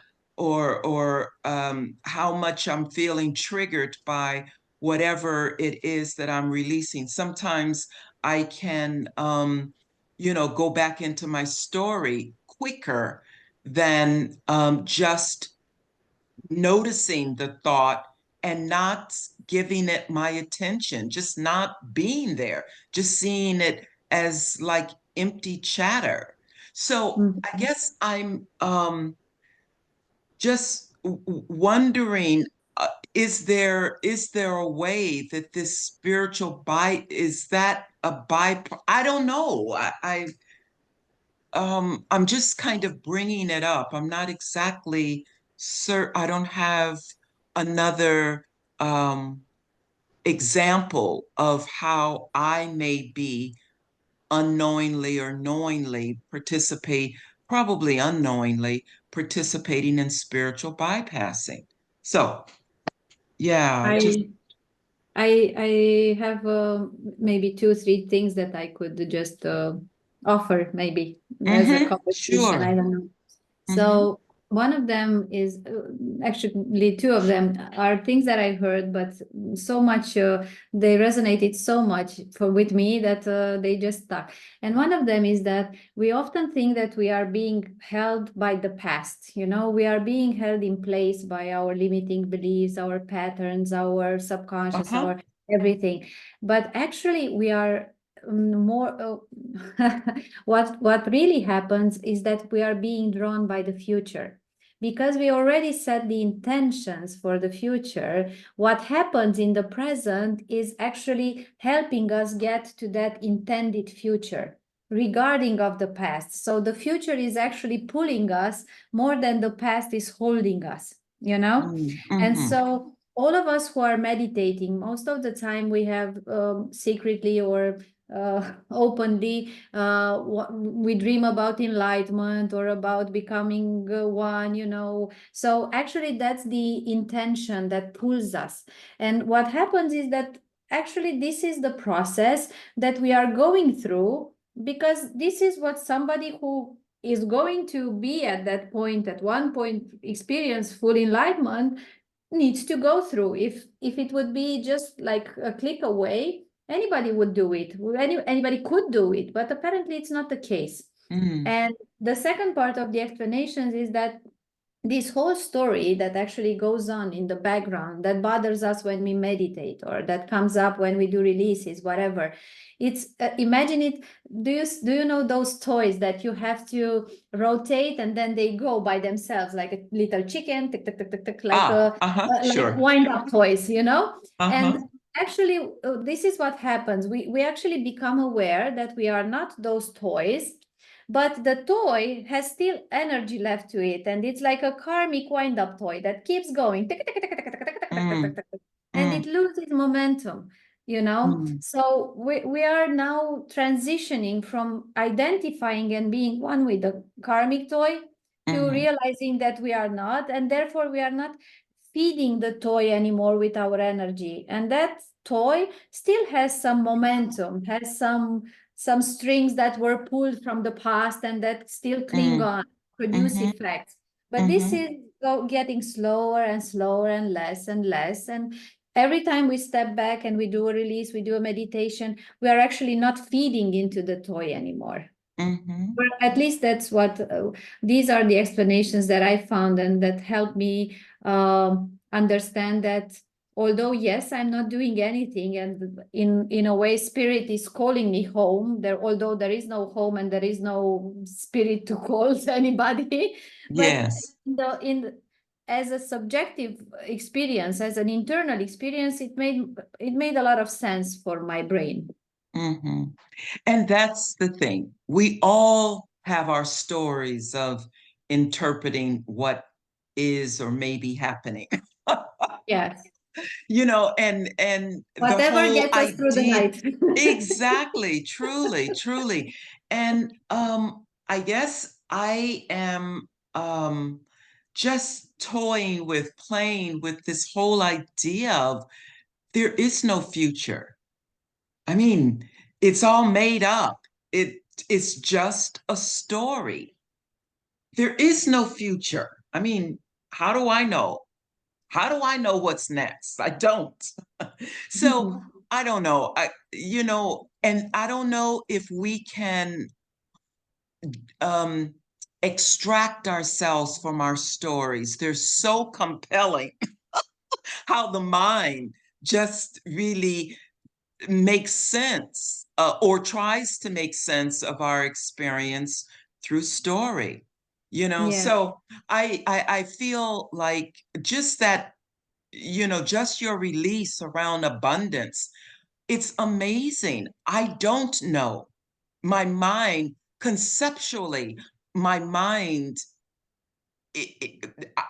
how much I'm feeling triggered by whatever it is that I'm releasing. Sometimes I can, go back into my story quicker than just noticing the thought and not giving it my attention, just not being there, just seeing it as like empty chatter. So I guess I'm just wondering, is there a way that this spiritual is that a I don't know. I'm just kind of bringing it up. I'm not exactly certain. I don't have another example of how I may be unknowingly or knowingly probably unknowingly participating in spiritual bypassing. So, yeah, just I have maybe 2-3 things that I could just offer maybe as a conversation. sure. I don't know. So one of them is actually two of them are things that I heard, but so much they resonated so much with me that they just stuck. And one of them is that we often think that we are being held by the past. You know, we are being held in place by our limiting beliefs, our patterns, our subconscious, our everything. But actually, we are more. What really happens is that we are being drawn by the future. Because we already set the intentions for the future, what happens in the present is actually helping us get to that intended future regarding of the past. So the future is actually pulling us more than the past is holding us, you know? And so all of us who are meditating, most of the time we have secretly or openly, we dream about enlightenment or about becoming one, you know. So actually that's the intention that pulls us. And what happens is that actually this is the process that we are going through, because this is what somebody who is going to be at that point, at one point, experience full enlightenment needs to go through. If it would be just like a click away, anybody would do it. Anybody could do it, but apparently it's not the case. And the second part of the explanations is that this whole story that actually goes on in the background that bothers us when we meditate, or that comes up when we do releases, whatever, it's imagine it. Do you know those toys that you have to rotate and then they go by themselves, like a little chicken, tick, tick, tick, tick, tick, like like wind up toys, you know? And actually this is what happens. We actually become aware that we are not those toys, but the toy has still energy left to it, and it's like a karmic wind-up toy that keeps going, and it loses momentum, you know. So we are now transitioning from identifying and being one with the karmic toy to realizing that we are not, and therefore we are not feeding the toy anymore with our energy, and that toy still has some momentum, has some strings that were pulled from the past and that still cling on, produce effects. But this is getting slower and slower and less and less. And every time we step back and we do a release, we do a meditation, we are actually not feeding into the toy anymore. Or at least that's what, these are the explanations that I found and that helped me understand that although, yes, I'm not doing anything, and in a way, spirit is calling me home there, although there is no home and there is no spirit to call anybody. Yes. But as a subjective experience, as an internal experience, it made a lot of sense for my brain. And that's the thing. We all have our stories of interpreting what is or may be happening. Yes. You know, and Whatever the whole gets us through the night. Exactly, truly. And I guess I am just playing with this whole idea of there is no future. I mean, it's all made up. It's just a story. There is no future. I mean, how do I know? How do I know what's next? I don't. So I don't know. And I don't know if we can extract ourselves from our stories. They're so compelling how the mind just really makes sense or tries to make sense of our experience through story. So I feel like just that, just your release around abundance, it's amazing. I don't know. My mind, conceptually, my mind,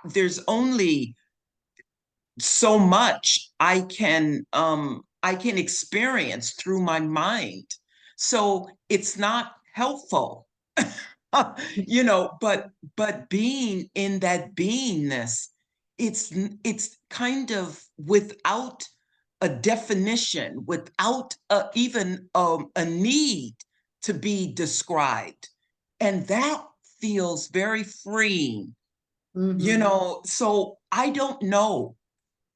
there's only so much I can experience through my mind. So it's not helpful. But being in that beingness, it's kind of without a definition, without even a need to be described. And that feels very freeing. You Mhm. know, so I don't know.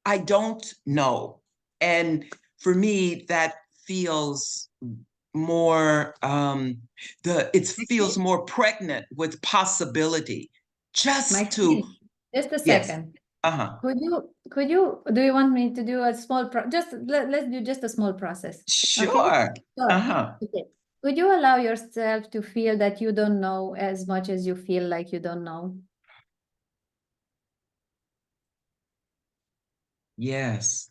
I don't know. And for me, that feels more it feels Okay. more pregnant with possibility. My Just to, friend, just a yes. second. Uh-huh. Do you want me to do a small let's do just a small process. Okay? Sure. Sure. Uh-huh. Okay. Could you allow yourself to feel that you don't know as much as you feel like you don't know? Yes.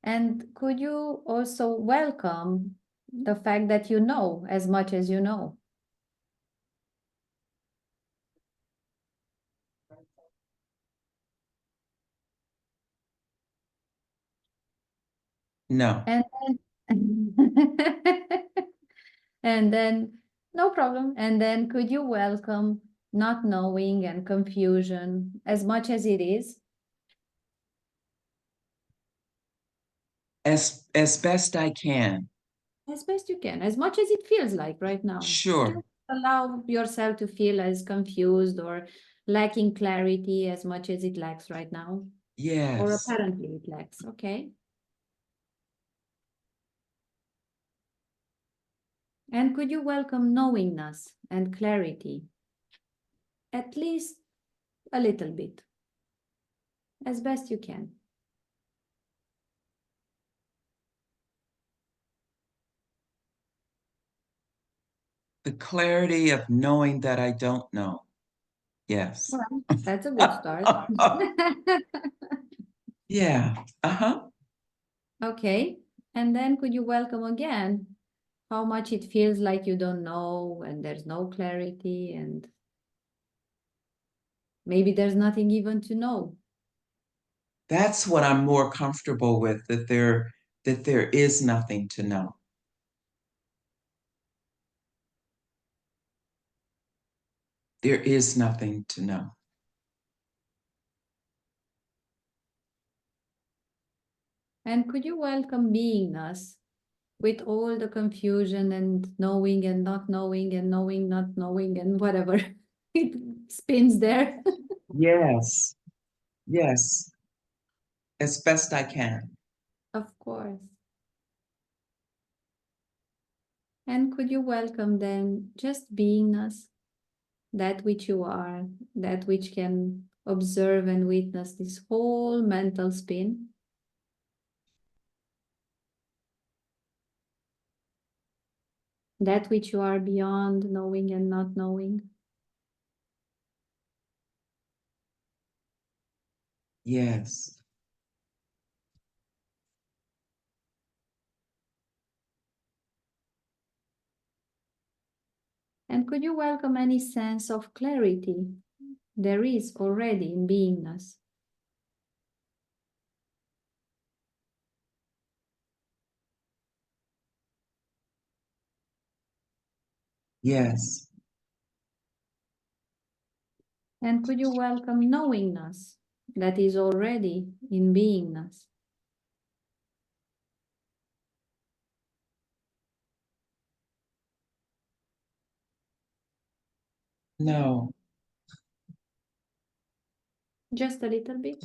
And could you also welcome the fact that you know as much as you know? No. And then, and then, no problem. And then could you welcome not knowing and confusion as much as it is? As best I can. As best you can, as much as it feels like right now. Sure. Just allow yourself to feel as confused or lacking clarity as much as it lacks right now, or Yes. apparently it lacks. Okay. And could you welcome knowingness and clarity, at least a little bit, as best you can? The clarity of knowing that I don't know. Yes. Well, that's a good start. Yeah. Uh-huh. Okay. And then could you welcome again how much it feels like you don't know and there's no clarity and maybe there's nothing even to know. That's what I'm more comfortable with, that there is nothing to know. There is nothing to know. And could you welcome beingness with all the confusion and knowing and not knowing and knowing, not knowing and whatever it spins there? Yes. Yes. As best I can. Of course. And could you welcome then just beingness, that which you are, that which can observe and witness this whole mental spin? That which you are beyond knowing and not knowing? Yes. And could you welcome any sense of clarity there is already in beingness? Yes. And could you welcome knowingness that is already in beingness? No. Just a little bit?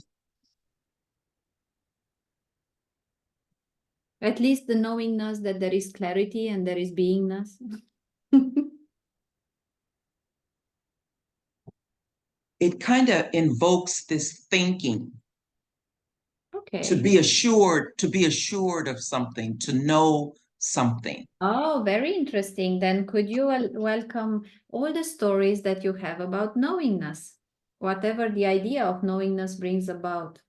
At least the knowingness that there is clarity and there is beingness. It kind of invokes this thinking Okay. to be assured of something, to know something. Oh, very interesting. Then could you welcome all the stories that you have about knowingness, whatever the idea of knowingness brings about?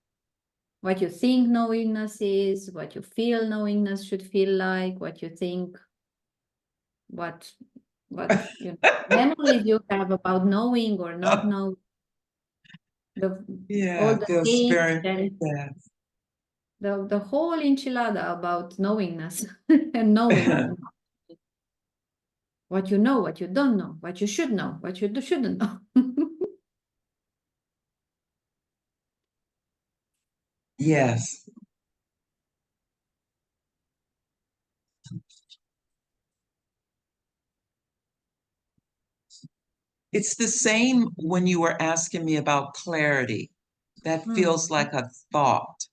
What you think knowingness is, what you feel knowingness should feel like, what you think, what memories you have about knowing or not know, the all Yeah, the feels things very, and yeah. the whole enchilada about knowingness and knowing what you know, what you don't know, what you should know, what you shouldn't know. Yes. It's the same when you were asking me about clarity. That feels like a thought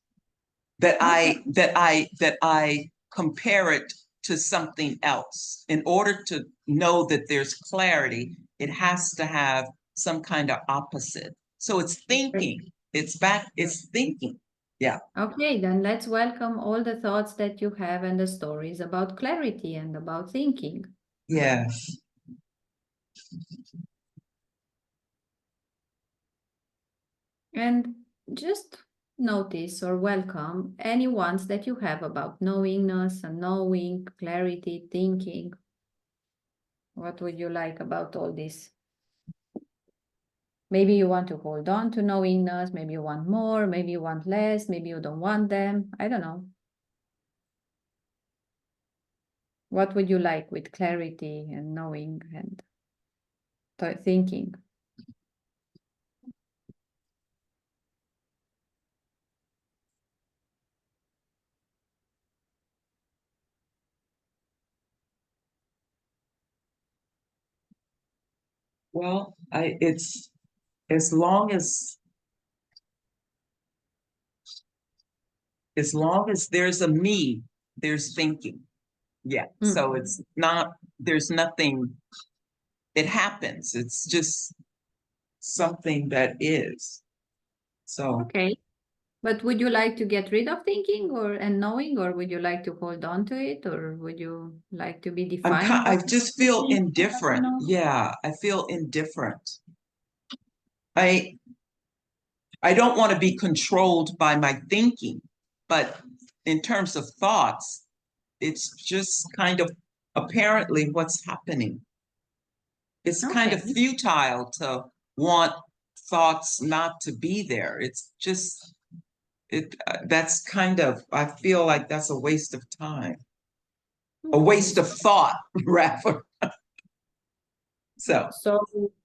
that I compare it to something else. In order to know that there's clarity, it has to have some kind of opposite. So it's thinking. It's thinking. Yeah. Okay, then let's welcome all the thoughts that you have and the stories about clarity and about thinking. Yes. And just notice or welcome any ones that you have about knowingness and knowing, clarity, thinking. What would you like about all this? Maybe you want to hold on to knowingness, maybe you want more, maybe you want less, maybe you don't want them. I don't know. What would you like with clarity and knowing and thinking? Well, it's as long as there's a me, there's thinking. Yeah. So it's not, there's nothing, it happens. It's just something that is. So Okay. But would you like to get rid of thinking and knowing, or would you like to hold on to it, or would you like to be defined? I just feel thinking? indifferent. Yeah, I feel indifferent. I don't want to be controlled by my thinking, but in terms of thoughts, it's just kind of apparently what's happening. It's kind of futile to want thoughts not to be there. It's just, that's kind of, I feel like that's a waste of time, a waste of thought, rather. So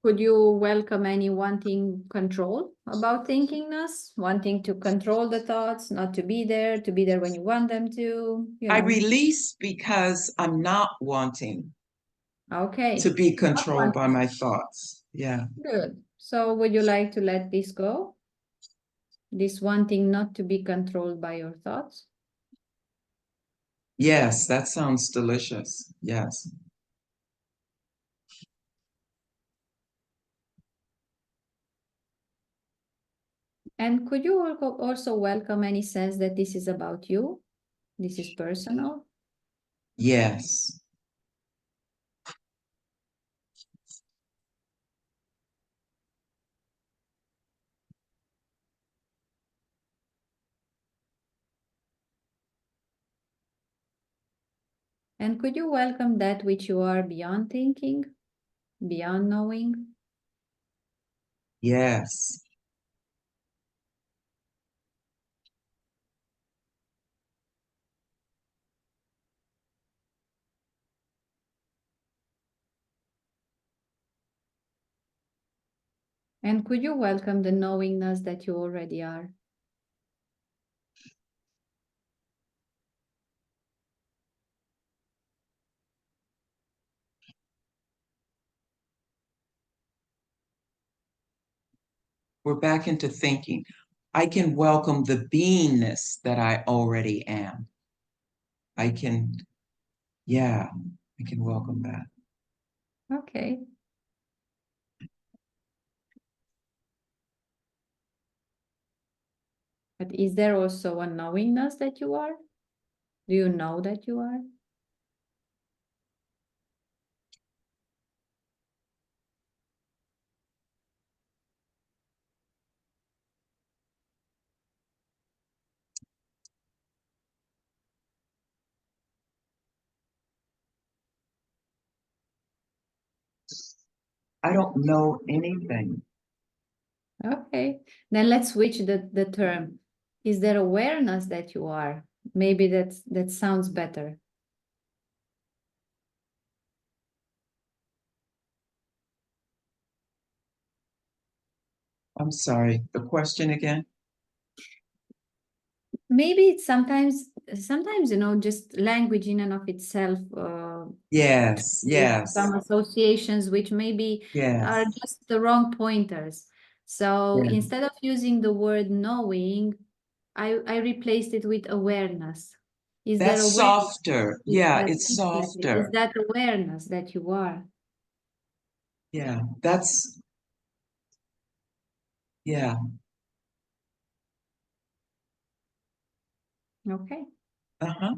could you welcome any wanting control about thinkingness, wanting to control the thoughts, not to be there when you want them to? I release because I'm not wanting to be controlled by my thoughts. Yeah. Good. So would you like to let this go? This wanting not to be controlled by your thoughts? Yes, that sounds delicious. Yes. And could you also welcome any sense that this is about you? This is personal? Yes. And could you welcome that which you are beyond thinking, beyond knowing? Yes. And could you welcome the knowingness that you already are? We're back into thinking. I can welcome the beingness that I already am. I can welcome that. Okay. But is there also a knowingness that you are? Do you know that you are? I don't know anything. Okay, then let's switch the term. Is there awareness that you are? Maybe that sounds better. I'm sorry, the question again? Maybe it's sometimes, just language in and of itself Yes, with yes, some associations which maybe are yes, just the wrong pointers. So yes. instead of using the word knowing, I replaced it with awareness. Is there That's awareness? softer. Is Yeah, that it's exactly? Is softer. that awareness that you are? Yeah, that's, yeah. Okay. Uh-huh.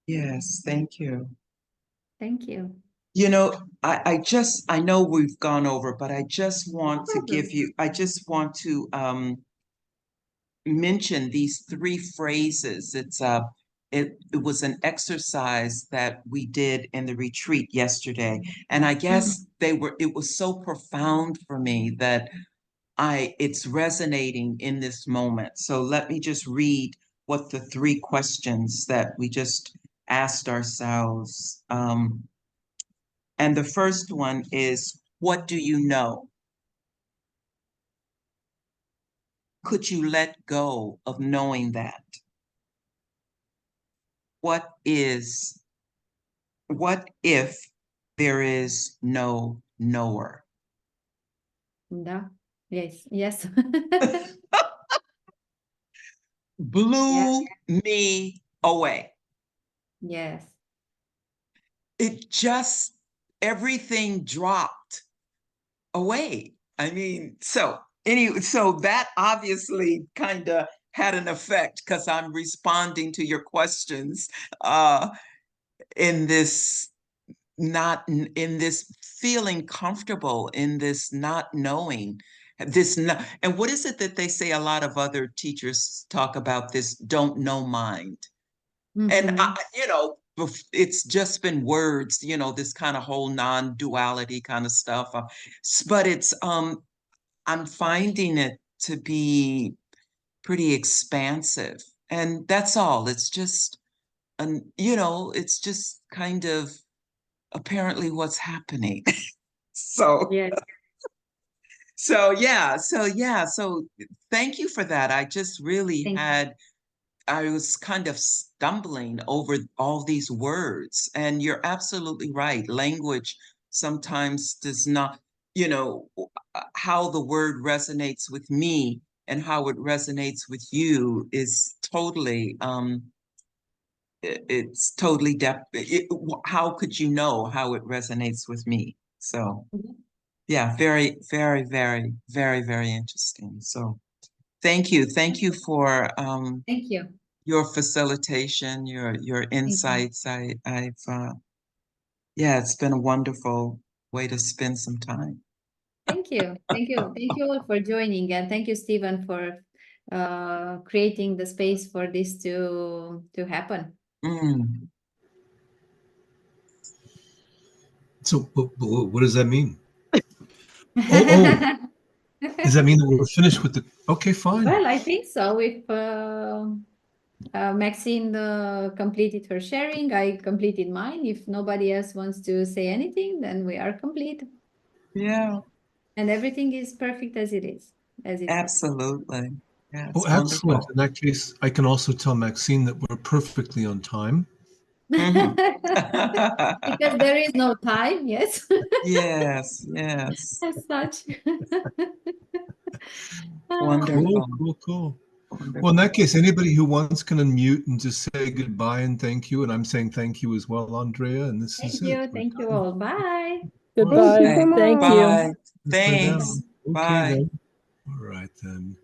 Yes, thank you. Thank you. You know, I know we've gone over, but I just No want to problem. I just want to mention these three phrases. It was an exercise that we did in the retreat yesterday. And I guess it was so profound for me that it's resonating in this moment. So let me just read what the three questions that we just asked ourselves. And the first one is, what do you know? Could you let go of knowing that? What if there is no knower? Да. Yes. Yes. Yeah. Blew me away. Yes. It just, everything dropped away. I mean, so anyway, so that obviously kind of had an effect because I'm responding to your questions in this not in this feeling comfortable in this not knowing this not, and what is it that they say a lot of other teachers talk about, this don't know mind. And Mhm. it's just been words, this kind of whole non-duality kind of stuff. But I'm finding it to be pretty expansive, and that's all. It's just, it's just kind of apparently what's happening. So, Yes. so thank you for that. I just really Thank you. I was kind of stumbling over all these words, and you're absolutely right. Language sometimes does not, how the word resonates with me and how it resonates with you is totally, it's totally how could you know how it resonates with me? So Mhm. yeah, very, very, very, very, very interesting. So thank you. Thank you for Thank you. your facilitation, your Thank you. insights. Yeah, it's been a wonderful way to spend some time. Thank you. Thank you. Thank you all for joining, and thank you, Stephen, for creating the space for this to happen. Mm. So what does that mean? Oh, does that mean that we're finished with the? Okay, fine. Well, I think so. If Maxine completed her sharing, I completed mine. If nobody else wants to say anything, then we are complete. Yeah, And everything is perfect as it is, as it is. absolutely. Yeah, Oh, it's excellent. wonderful. In that case, I can also tell Maxine that we're perfectly on time. Mhm. Because there is no time, yes, Yes, yes. as such. Cool, Wonderful. cool. Well, in Wonderful. that case, anybody who wants can unmute and just say goodbye and thank you. And I'm saying thank you as well, Andrea. And this is it. We're Thank you done. all. Bye. Goodbye. Okay. Thank you. Bye. Bye now. Thanks. Okay Bye. then. All right then.